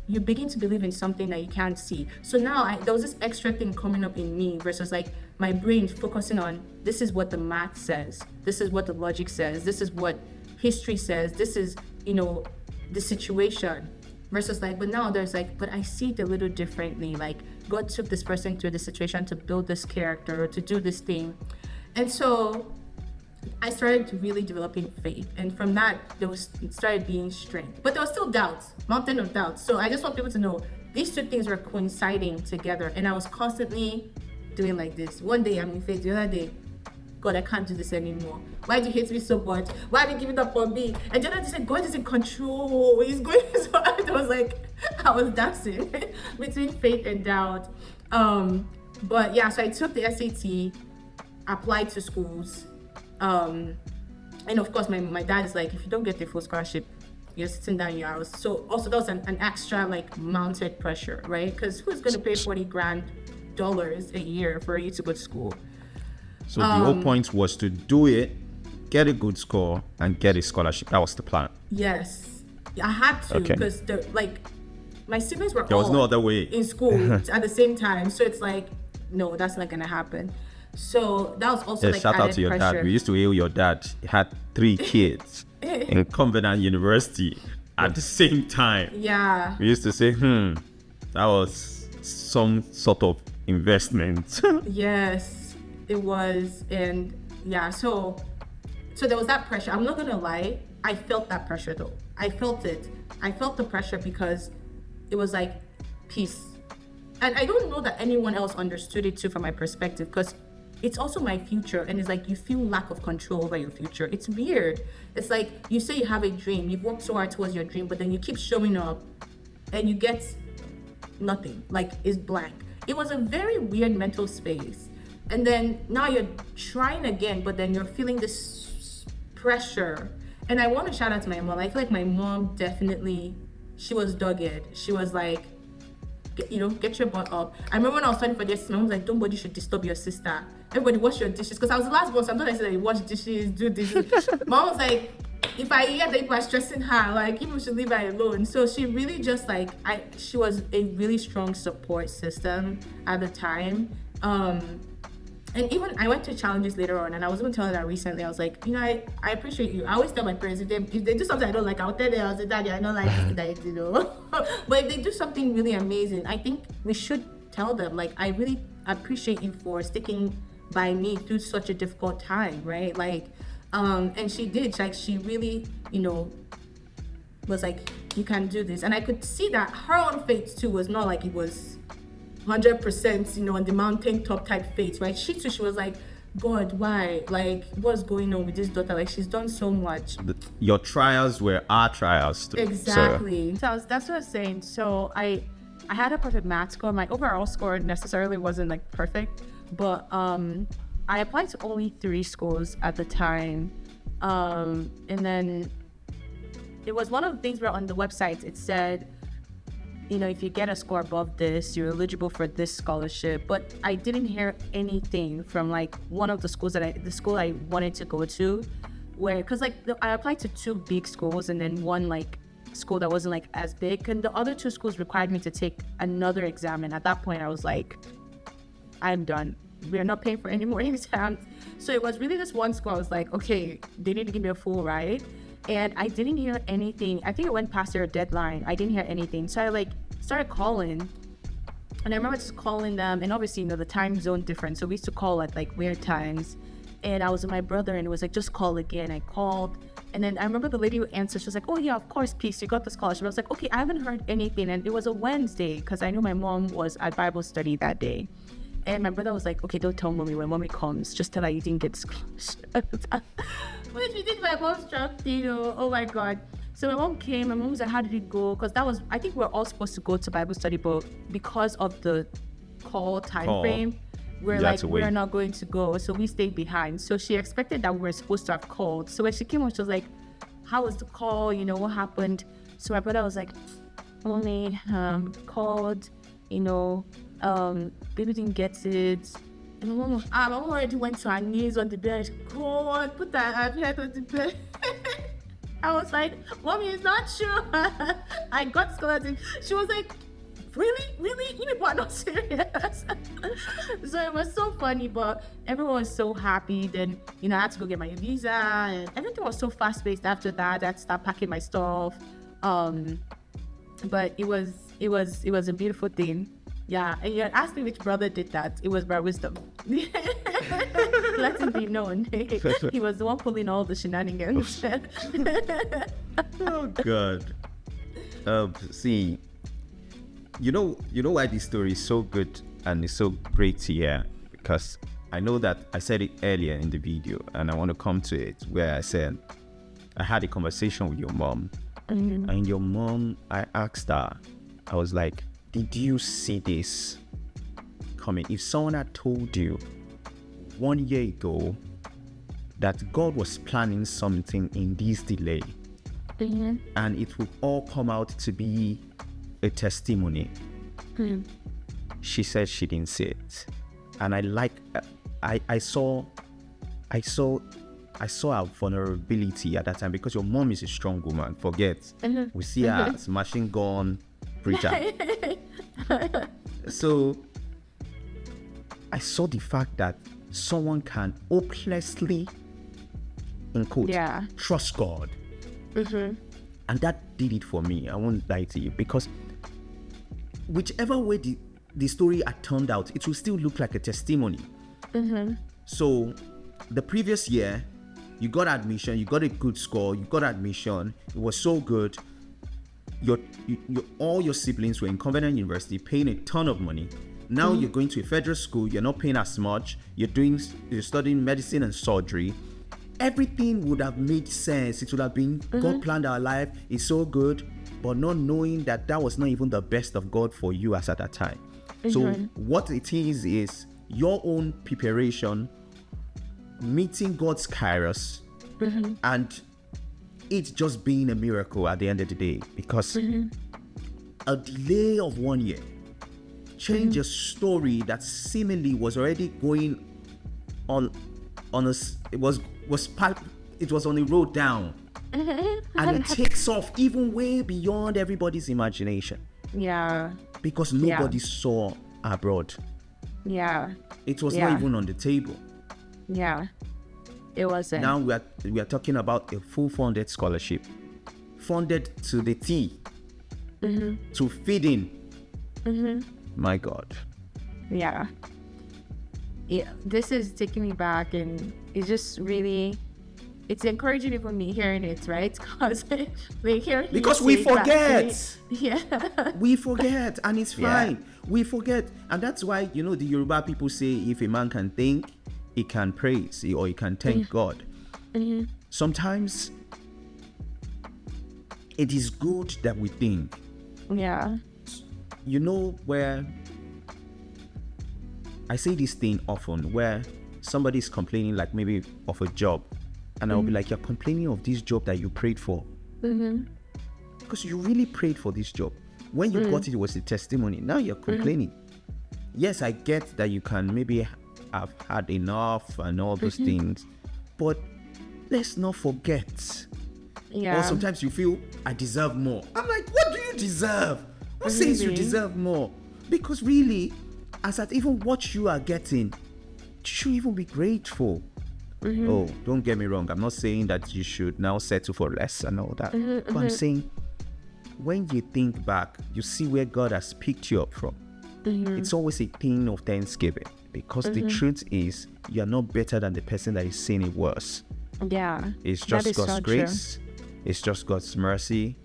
you begin to believe in something that you can't see. So now there was this extra thing coming up in me versus like my brain focusing on, this is what the math says, this is what the logic says, this is what history says, this is, the situation, versus like, but now there's like, but I see it a little differently. Like God took this person through the situation to build this character, to do this thing. And so I started really developing faith, and from that started being strength. But there was still doubts, mountain of doubts. So I just want people to know these two things were coinciding together, and I was constantly doing like this. One day I'm in faith, the other day, God, I can't do this anymore. Why do you hate me so much? Why are you giving up on me? And then I said, God is in control. He's going so hard. I was dancing between faith and doubt. But yeah, so I took the SAT, applied to schools. And of course, my dad is like, if you don't get the full scholarship, you're sitting down in your house. So also that was an extra like mounted pressure, right? Because who's going to pay $40,000 a year for you to go to school? So the whole point was to do it, get a good score, and get a scholarship. That was the plan. Yes, I had to, because my siblings were there was all no other way in school at the same time. So it's like, no, that's not gonna happen. So that was also shout out to your pressure. dad. We used to hail your dad. He had 3 kids in Covenant University at the same time. Yeah. We used to say, that was some sort of investment. Yes. It was, and yeah, so there was that pressure. I'm not gonna lie, I felt that pressure though. I felt it. I felt the pressure because it was like peace. And I don't know that anyone else understood it too from my perspective, because it's also my future, and it's like you feel lack of control over your future. It's weird. It's like you say you have a dream, you've worked so hard towards your dream, but then you keep showing up and you get nothing, like it's blank. It was a very weird mental space. And then now you're trying again, but then you're feeling this pressure. And I want to shout out to my mom. I feel like my mom definitely, she was dogged. She was like, get your butt up. I remember when I was studying for this, my mom was like, nobody should disturb your sister. Everybody wash your dishes. Because I was the last one, so I'm not necessarily wash dishes, do this. Mom was like, if I hear that people are stressing her, like, people should leave her alone. So she really just like, she was a really strong support system at the time. And even I went to challenges later on, and I was even telling her recently, I was like, I appreciate you. I always tell my parents, if they do something I don't like, I'll tell them, I'll say, Daddy, I don't like this, But if they do something really amazing, I think we should tell them, like, I really appreciate you for sticking by me through such a difficult time, right? Like, and she did, like, she really, was like, you can do this. And I could see that her own faith too was not like it was 100%, on the mountaintop type faith, right? She too, she was like, God, why? Like, what's going on with this daughter? Like, she's done so much. Your trials were our trials too. Exactly. So that's what I was saying. So I had a perfect math score. My overall score necessarily wasn't like perfect, but I applied to only 3 schools at the time. And then it was one of the things where on the website it said, if you get a score above this, you're eligible for this scholarship. But I didn't hear anything from like one of the schools the school I wanted to go to, because I applied to 2 big schools and then one like school that wasn't like as big, and the other 2 schools required me to take another exam. And at that point I was like, I'm done. We're not paying for any more exams. So it was really this one school. I was like, okay, they need to give me a full ride. And I didn't hear anything. I think it went past their deadline. I didn't hear anything. So I started calling. And I remember just calling them. And obviously, the time zone difference. So we used to call at like weird times. And I was with my brother and it was like, just call again. I called. And then I remember the lady who answered, she was like, oh yeah, of course, peace, you got the scholarship. I was like, okay, I haven't heard anything. And it was a Wednesday because I knew my mom was at Bible study that day. And my brother was like, okay, don't tell mommy. When mommy comes, just tell her you didn't get the scholarship. Which we did my mom's job, oh my God. So my mom came, my mom was like, how did it go? Because I think we were all supposed to go to Bible study, but because of the call time frame, we're like, we're not going to go. So we stayed behind. So she expected that we were supposed to have called. So when she came on, she was like, how was the call? What happened? So my brother was like, only called, baby didn't get it. And my mom already went to her knees on the bed. Go on, put that head on the bed. I was like, Mommy, it's not true. I got scholarship. She was like, really? You people are not serious. So it was so funny, but everyone was so happy. Then, I had to go get my visa, and everything was so fast-paced after that. I had to start packing my stuff. But it was a beautiful thing. Yeah, and you asked me which brother did that. It was Brother Wisdom. let it be known. He was the one pulling all the shenanigans. Oh God. See, you know why this story is so good and it's so great to hear, because I know that I said it earlier in the video, and I want to come to it where I said I had a conversation with your mom, and your mom, I asked her, I was like, did you see this coming? If someone had told you 1 year ago that God was planning something in this delay, and it will all come out to be a testimony, she said she didn't see it. And I saw her vulnerability at that time, because your mom is a strong woman. Forget, we see her as machine gun preacher. So I saw the fact that someone can hopelessly, in quote, trust God. And that did it for me. I won't lie to you, because whichever way the story had turned out, it will still look like a testimony. So the previous year, you got admission, you got a good score, you got admission, it was so good. All your siblings were in Covenant University paying a ton of money. Now you're going to a federal school, you're not paying as much, you're studying medicine and surgery. Everything would have made sense. It would have been, God planned our life, it's so good, but not knowing that was not even the best of God for you as at that time. So what it is your own preparation, meeting God's kairos, and it just being a miracle at the end of the day, because a delay of 1 year changed a story that seemingly was already going on it was on the road down, and it takes off even way beyond everybody's imagination. Because nobody saw abroad. It was not even on the table. It wasn't. Now we are talking about a full funded scholarship, funded to the T, to feed in. My God. This is taking me back, and it's just really, it's encouraging even me hearing it, right? Because we forget. We forget, and it's fine. We forget, and that's why the Yoruba people say, if a man can think, he can praise, or he can thank God. Sometimes it is good that we think. Where I say this thing often, where somebody is complaining, like maybe of a job, and I'll be like, you're complaining of this job that you prayed for, because you really prayed for this job. When you got it, it was a testimony. Now you're complaining. Yes, I get that you can maybe have had enough and all those things, but let's not forget. Or sometimes you feel, I deserve more. I'm like, what do you deserve? Who says you deserve more? Because really, as at even what you are getting, you should even be grateful. Oh, don't get me wrong. I'm not saying that you should now settle for less and all that. But I'm saying, when you think back, you see where God has picked you up from. It's always a thing of thanksgiving, because the truth is, you're not better than the person that is saying it worse. It's just God's grace. It's just God's mercy.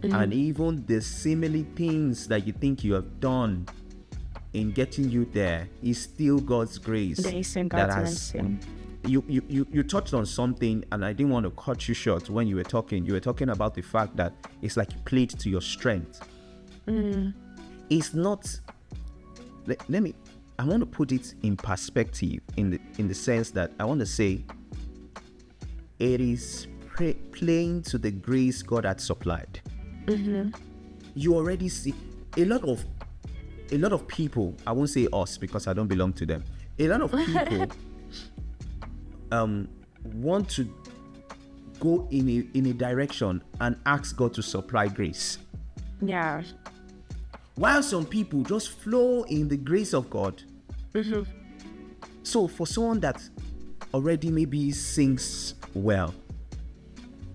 And even the seemingly things that you think you have done in getting you there is still God's grace. You touched on something, and I didn't want to cut you short when you were talking. You were talking about the fact that it's like you played to your strength. It's not. I want to put it in perspective, in the sense that I want to say it is playing to the grace God had supplied. You already see a lot of people. I won't say us, because I don't belong to them. A lot of people want to go in a direction and ask God to supply grace. While some people just flow in the grace of God. So for someone that already maybe sings well,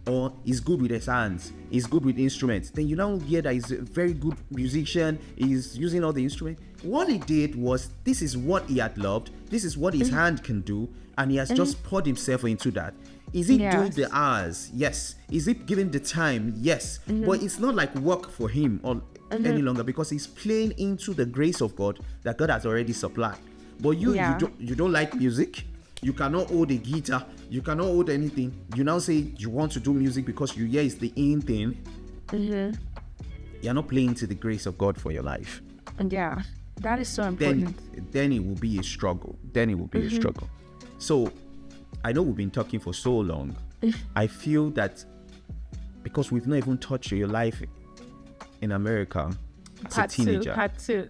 or he's good with his hands, he's good with instruments. Then you now hear that he's a very good musician, he's using all the instruments. What he did was, this is what he had loved, this is what his hand can do, and he has just poured himself into that. Is he doing the hours? Yes. Is he giving the time? Yes. But it's not like work for him or any longer, because he's playing into the grace of God that God has already supplied. But you don't like music, you cannot hold a guitar, you cannot hold anything. You now say you want to do music because you hear it's the in thing. You're not playing to the grace of God for your life. Yeah, that is so important. Then it will be a struggle. So I know we've been talking for so long. I feel that because we've not even touched your life in America as a teenager. Part two.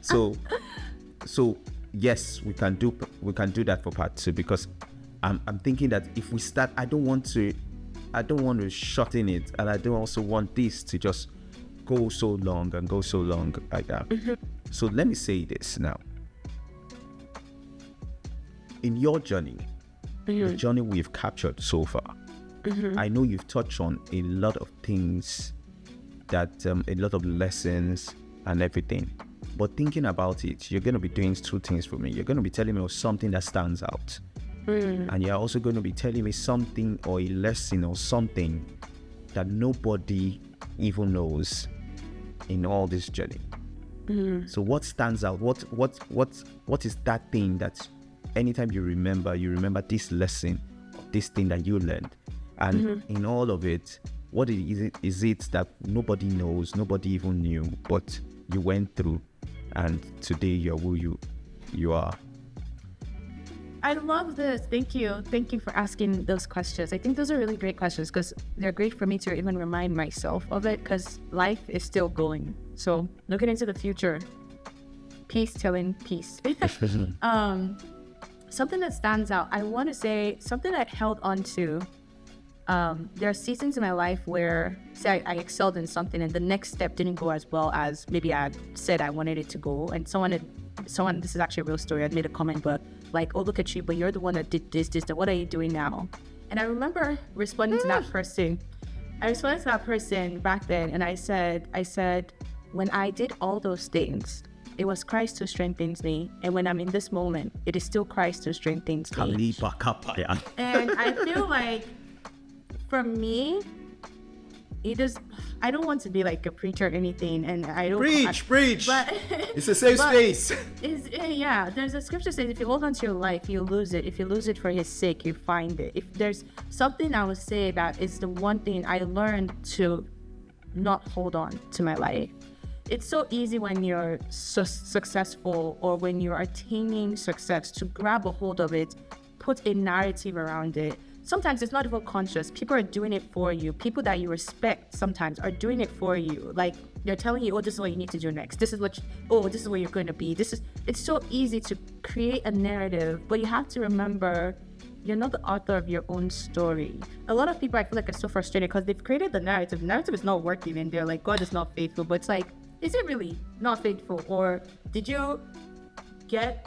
So yes, we can do that for part 2, because I'm thinking that if we start, I don't want to shorten it, and I don't also want this to just go so long like that. So let me say this now. In your journey, the journey we've captured so far, I know you've touched on a lot of things, that a lot of lessons and everything. But thinking about it, you're going to be doing 2 things for me. You're going to be telling me something that stands out. And you're also going to be telling me something, or a lesson or something that nobody even knows in all this journey. So what stands out? What is that thing that anytime you remember this lesson, this thing that you learned? And in all of it, what is it that nobody knows, nobody even knew, but you went through, and today you're who you are? I love this. Thank you for asking those questions. I think those are really great questions, because they're great for me to even remind myself of it, because life is still going. So looking into the future, peace telling peace. Something that stands out, I want to say something I held on to. There are seasons in my life where, say, I excelled in something and the next step didn't go as well as maybe I said I wanted it to go. And someone, this is actually a real story, I'd made a comment, but like, oh, look at you, but you're the one that did this, what are you doing now? And I remember responding to that person. I responded to that person back then, and I said, when I did all those things, it was Christ who strengthens me. And when I'm in this moment, it is still Christ who strengthens me. And I feel like, for me, I don't want to be like a preacher or anything, and I don't preach. But it's a safe space. There's a scripture says, if you hold on to your life, you lose it. If you lose it for His sake, you find it. If there's something I would say about, it's the one thing I learned to not hold on to my life. It's so easy when you're successful, or when you're attaining success, to grab a hold of it, put a narrative around it. Sometimes it's not even conscious. People are doing it for you. People that you respect sometimes are doing it for you. Like, they're telling you, oh, this is what you need to do next. This is what you're going to be. It's so easy to create a narrative, but you have to remember, you're not the author of your own story. A lot of people, I feel like, are so frustrated because they've created the narrative. The narrative is not working, and they're like, God is not faithful. But it's like, is it really not faithful? Or did you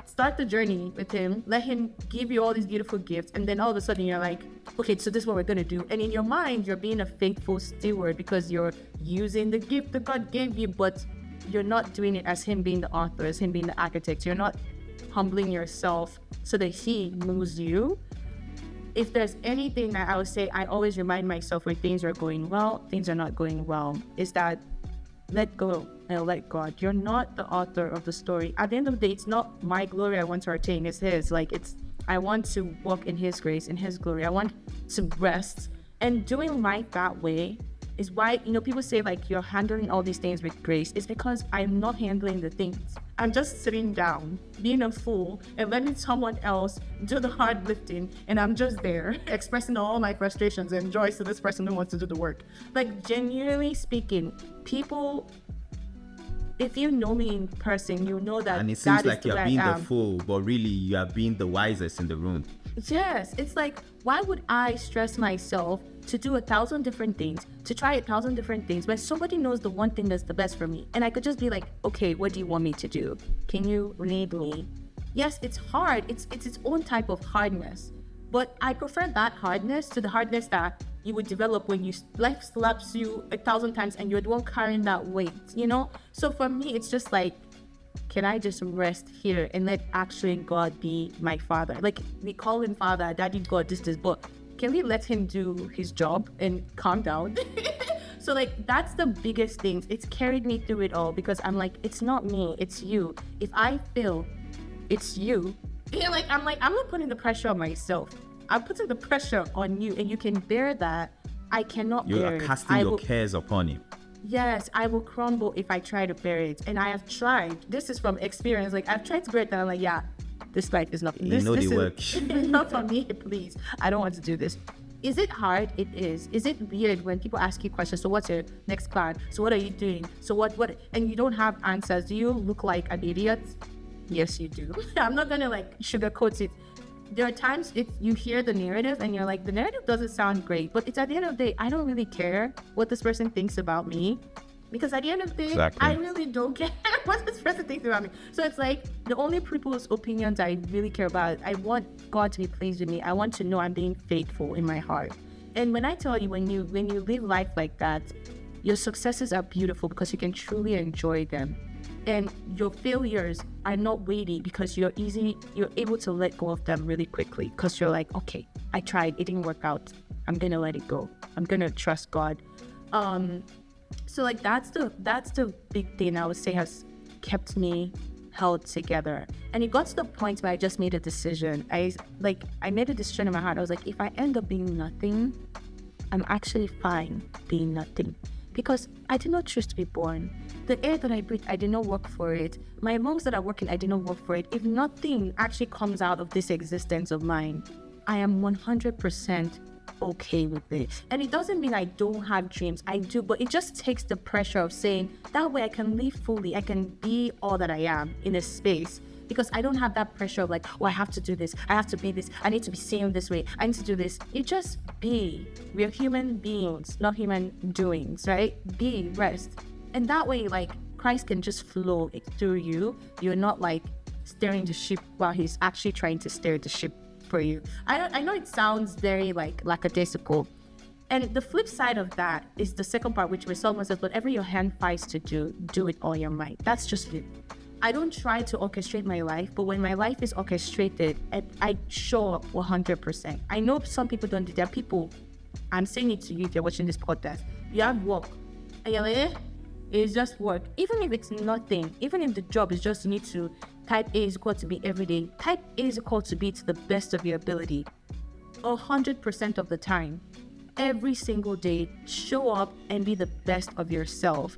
start the journey with Him, let Him give you all these beautiful gifts, and then all of a sudden you're like, okay, so this is what we're gonna do. And in your mind, you're being a faithful steward because you're using the gift that God gave you, but you're not doing it as Him being the author, as Him being the architect. You're not humbling yourself so that He moves you. If there's anything that I would say, I always remind myself when things are going well, things are not going well, is that let go and let God. You're not the author of the story. At the end of the day, it's not my glory I want to attain, it's His. I want to walk in His grace, in His glory. I want to rest. And doing life that way is why, people say like, you're handling all these things with grace. It's because I'm not handling the things. I'm just sitting down, being a fool, and letting someone else do the hard lifting, and I'm just there expressing all my frustrations and joy to this person who wants to do the work. Like, genuinely speaking, people, if you know me in person, you know that. And it seems like you're being the fool, but really you are being the wisest in the room. Yes, it's like, why would I stress myself to do 1,000 different things, to try 1,000 different things, when somebody knows the one thing that's the best for me? And I could just be like, okay, what do you want me to do? Can you lead me? Yes, it's hard. It's its own type of hardness. But I prefer that hardness to the hardness that you would develop when life slaps you 1,000 times and you're the one carrying that weight, you know? So for me, it's just like, can I just rest here and let actually God be my father? Like, we call him father, daddy, God, this, but can we let him do his job and calm down? So like, that's the biggest thing. It's carried me through it all because I'm like, it's not me, it's you. If I fail, it's you. Yeah, I'm not putting the pressure on myself. I'm putting the pressure on you, and you can bear that. I cannot You bear are it. casting your cares upon him. Yes, I will crumble if I try to bear it. And I have tried. This is from experience. Like, I've tried to bear it, and I'm like, yeah, this life is not. You know the work. Not for me, please. I don't want to do this. Is it hard? It is. Is it weird when people ask you questions? So what's your next plan? So what are you doing? So what? And you don't have answers. Do you look like an idiot? Yes, you do. I'm not gonna like sugarcoat it. There are times you hear the narrative and you're like, the narrative doesn't sound great, but it's at the end of the day, I don't really care what this person thinks about me, because at the end of the day, Exactly. I really don't care what this person thinks about me. So it's like, the only people's opinions I really care about, I want God to be pleased with me. I want to know I'm being faithful in my heart. And when I tell you, when you live life like that, your successes are beautiful because you can truly enjoy them. And your failures are not weighty because you're able to let go of them really quickly, because you're like, okay, I tried, it didn't work out, I'm gonna let it go, I'm gonna trust God. So like, that's the big thing I would say has kept me held together. And it got to the point where I just made a decision. I made a decision in my heart. I was like, if I end up being nothing, I'm actually fine being nothing, because I did not choose to be born. The air that I breathe, I did not work for it. My lungs that are working, I did not work for it. If nothing actually comes out of this existence of mine, I am 100% okay with it. And it doesn't mean I don't have dreams. I do, but it just takes the pressure of saying, that way I can live fully. I can be all that I am in a space. Because I don't have that pressure of like, oh, I have to do this, I have to be this, I need to be seen this way, I need to do this. You just be. We're human beings, not human doings, right? Be, rest. And that way, like, Christ can just flow through you. You're not like steering the ship while he's actually trying to steer the ship for you. I know it sounds very like lackadaisical. And the flip side of that is the second part, which where Solomon says, whatever your hand finds to do it all your might. That's just it. I don't try to orchestrate my life, but when my life is orchestrated, I show up 100%. I know some people don't do that. People, I'm saying it to you if you're watching this podcast, you have work, and you're like, it's just work. Even if it's nothing, even if the job is just you need to type A is equal to B every day, type A is equal to B to the best of your ability. 100% of the time, every single day, show up and be the best of yourself.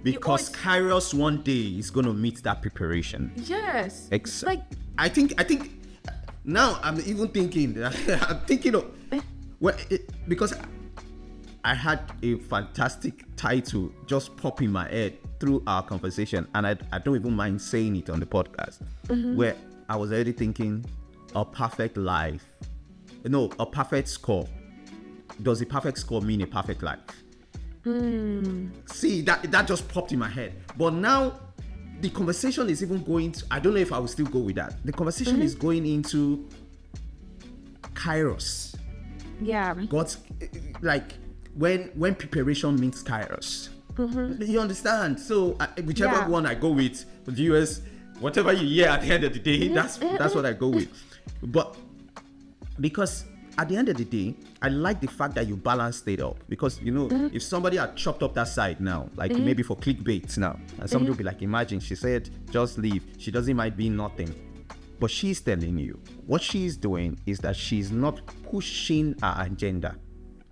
Because Kairos one day is going to meet that preparation. Yes. I think now I'm even thinking, I'm thinking of, because I had a fantastic title just pop in my head through our conversation, and I don't even mind saying it on the podcast, where I was already thinking, a perfect life. No, a perfect score. Does a perfect score mean a perfect life? See, that just popped in my head. But now the conversation is even going to, I don't know if I will still go with that. The conversation is going into Kairos. Yeah. God's, like, when preparation meets Kairos. You understand? So whichever one I go with, viewers, whatever you hear at the end of the day, that's what I go with. But because at the end of the day, I like the fact that you balanced it up, because if somebody had chopped up that side now, like maybe for clickbait now, and somebody will be like, imagine she said just leave, she doesn't mind being nothing, but she's telling you what she's doing is that she's not pushing her agenda.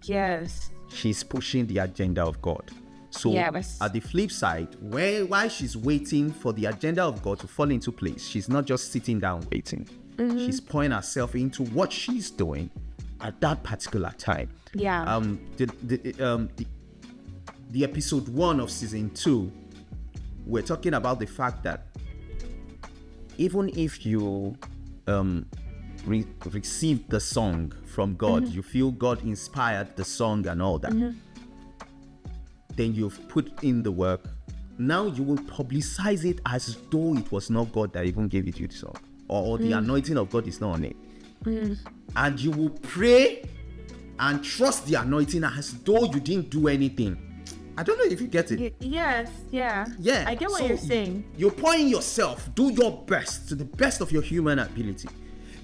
Yes. She's pushing the agenda of God. So at the flip side, while she's waiting for the agenda of God to fall into place, she's not just sitting down waiting. She's pouring herself into what she's doing at that particular time. Yeah. The episode 1 of season 2, we're talking about the fact that even if you receive the song from God, you feel God inspired the song and all that, then you've put in the work. Now you will publicize it as though it was not God that even gave it you the song, or the anointing of God is not on it. And you will pray and trust the anointing as though you didn't do anything. I don't know if you get it. Yes, yeah. Yeah. I get what So you're saying. You're pouring yourself, do your best to the best of your human ability.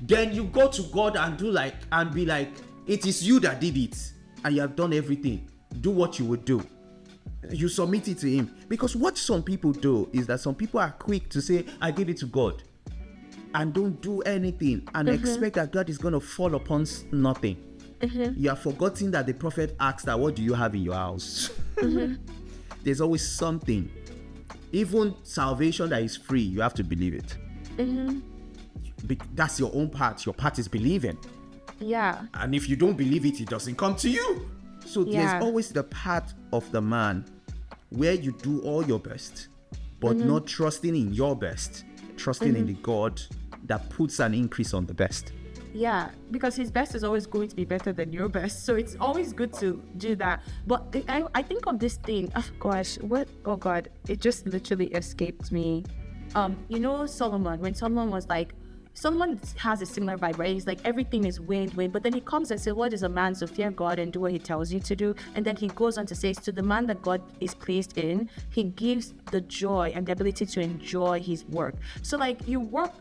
Then you go to God and be like, it is you that did it, and you have done everything. Do what you would do. You submit it to him. Because what some people do is that some people are quick to say, I give it to God, and don't do anything and expect that God is going to fall upon nothing. You have forgotten that the prophet asked that, what do you have in your house? There's always something. Even salvation that is free, you have to believe it. That's your own part. Your part is believing. Yeah. And if you don't believe it, it doesn't come to you. So there's always the part of the man where you do all your best, but not trusting in your best, trusting in the God that puts an increase on the best. Yeah, because his best is always going to be better than your best. So it's always good to do that. But I think of this thing. Oh gosh, oh God, it just literally escaped me. You know, Solomon, when Solomon was like, Solomon has a similar vibe, right? He's like, everything is wind. But then he comes and says, what is a man to fear God and do what he tells you to do? And then he goes on to say, to the man that God is pleased in, he gives the joy and the ability to enjoy his work. So like, you work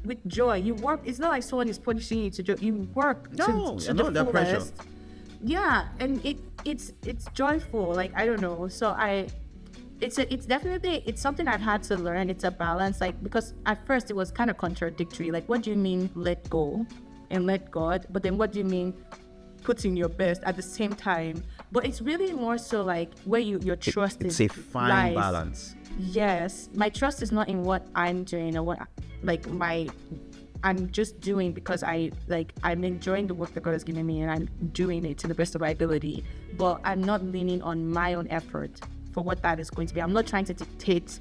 with joy. You work. It's not like someone is punishing you to do. You work to the that pressure. fullest. Yeah, and it's joyful. Like, I don't know. So it's definitely something I've had to learn. It's a balance, like, because at first it was kind of contradictory. Like, what do you mean let go and let God? But then what do you mean putting your best at the same time? But it's really more so like where your trust It's is. a fine balance. Yes, my trust is not in what I'm doing or what I'm just doing because I'm enjoying the work that God has given me and I'm doing it to the best of my ability. But I'm not leaning on my own effort for what that is going to be. I'm not trying to dictate,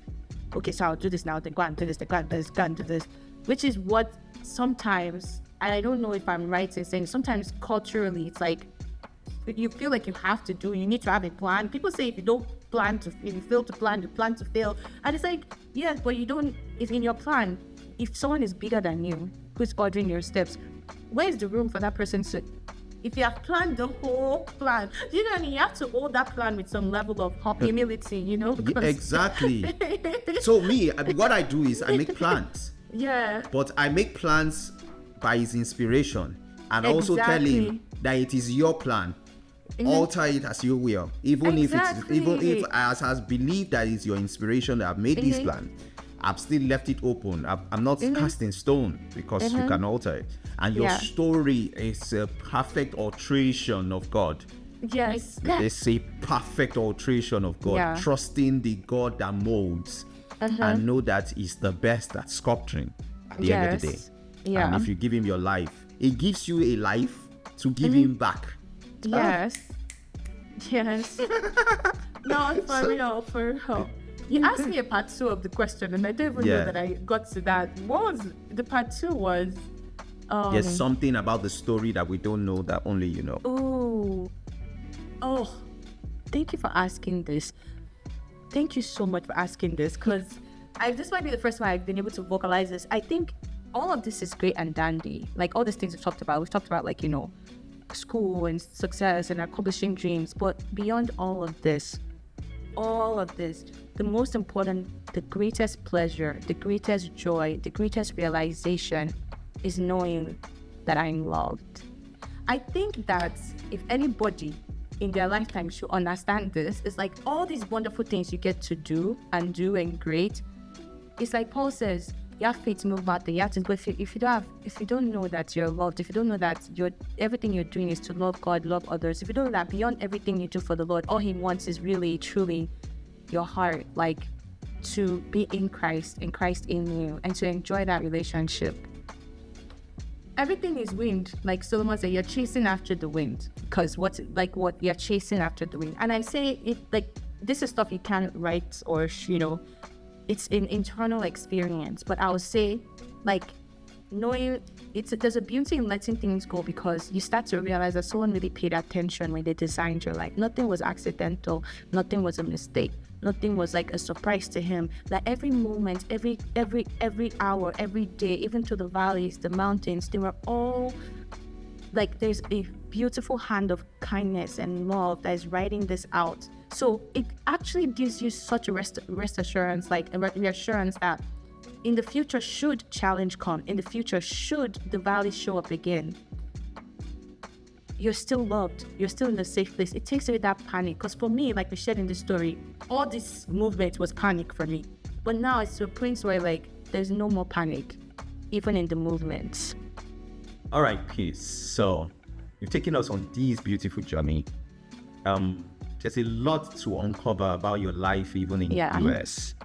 okay, so I'll do this now, then go and do this, then go and do this, go and do this, which is what sometimes, and I don't know if I'm right in saying, sometimes culturally it's like you feel like you have to do, you need to have a plan. People say if you don't plan to, if you fail to plan, you plan to fail. And it's like, yes, but you don't, if in your plan, if someone is bigger than you, who's ordering your steps, where's the room for that person to, if you have planned the whole plan, you know what I mean? You have to hold that plan with some level of humility, you know? Exactly. So me, what I do is I make plans. Yeah. But I make plans by his inspiration and also tell him that it is your plan. Alter it as you will. Even if as has believed that it's your inspiration that I've made this plan, I've still left it open. I'm not casting stone because you can alter it. And your story is a perfect alteration of God. Yes. It's a perfect alteration of God. Yeah. Trusting the God that molds and know that he's the best at sculpturing at the end of the day. Yeah. And if you give him your life, it gives you a life to give him back. Yes. Yes. No, for real. You asked me a part 2 of the question, and I don't even know that I got to that. What was the part 2 was? There's something about the story that we don't know that only you know. Oh, thank you for asking this. Thank you so much for asking this, because this might be the first time I've been able to vocalize this. I think all of this is great and dandy. Like all these things we've talked about like, you know, school and success and accomplishing dreams. But beyond all of this, the most important, the greatest pleasure, the greatest joy, the greatest realization is knowing that I'm loved. I think that if anybody in their lifetime should understand this, it's like all these wonderful things you get to do and great. It's like Paul says, you have faith to move out the yachts, but if you don't know that you're loved, if you don't know that everything you're doing is to love God, love others, if you don't know that beyond everything you do for the Lord, all He wants is really, truly your heart, like to be in Christ in you, and to enjoy that relationship. Everything is wind, like Solomon said, you're chasing after the wind, because what you're chasing after the wind. And I say it like this is stuff you can't write or, you know, it's an internal experience. But I would say, like, knowing there's a beauty in letting things go, because you start to realize that someone really paid attention when they designed your life. Nothing was accidental, nothing was a mistake, nothing was like a surprise to him. Like every moment, every hour, every day, even to the valleys, the mountains, they were all like, there's a beautiful hand of kindness and love that is writing this out. So it actually gives you such a rest assurance, like a reassurance that in the future, should challenge come, in the future, should the valley show up again, you're still loved, you're still in a safe place. It takes away that panic. Because for me, like we shared in the story, all this movement was panic for me. But now it's to a point where like there's no more panic, even in the movement. All right, peace. So you've taken us on this beautiful journey. There's a lot to uncover about your life, even in the US.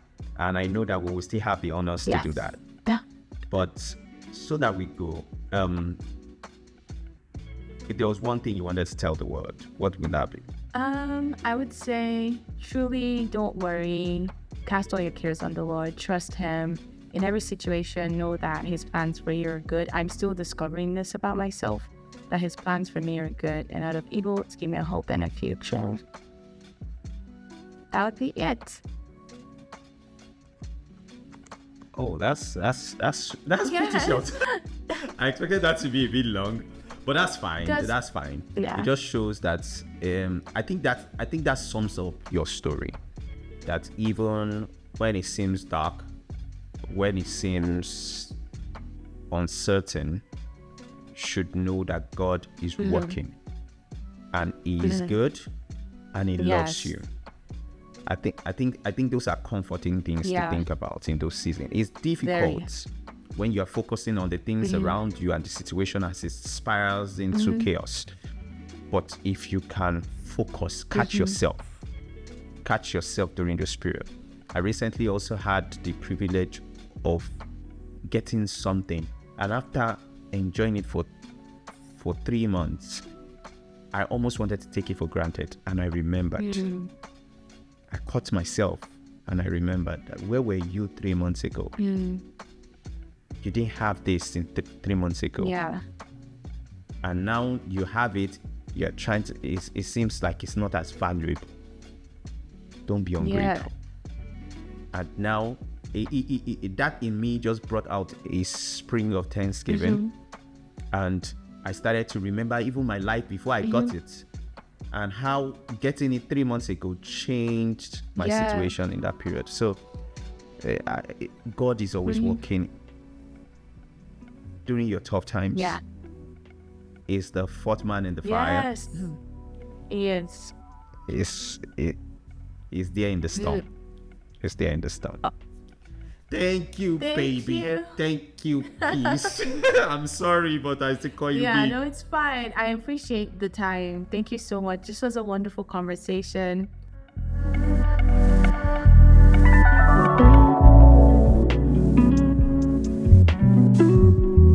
And I know that we will still have the honors to do that. Yeah. But so that we go, if there was one thing you wanted to tell the world, what would that be? I would say, truly don't worry. Cast all your cares on the Lord. Trust Him. In every situation, know that His plans for you are good. I'm still discovering this about myself, that His plans for me are good, and out of evil, to give me a hope and a future. That would be it. Oh, that's pretty short. I expected that to be a bit long, but that's fine. That's fine. Yeah. It just shows that I think that sums up your story. That even when it seems dark, when it seems uncertain, should know that God is working, and He is good, and He loves you. I think those are comforting things to think about in those seasons. It's difficult when you're focusing on the things around you and the situation as it spirals into chaos. But if you can focus, catch yourself during this period. I recently also had the privilege of getting something, and after enjoying it for 3 months, I almost wanted to take it for granted, and I remembered. I caught myself and I remembered that where were you 3 months ago? You didn't have this in 3 months ago. Yeah. And now you have it, you're trying to, it seems like it's not as valuable. Don't be ungrateful. And now, that in me just brought out a spring of thanksgiving. And I started to remember even my life before I got it. And how getting it 3 months ago changed my situation in that period. So God is always working during your tough times. Yeah. Is the fourth man in the fire. Yes. Is there in the storm. It's there in the storm. Thank you, baby. Thank you, peace. I'm sorry, but I still call you B. No, it's fine. I appreciate the time. Thank you so much. This was a wonderful conversation.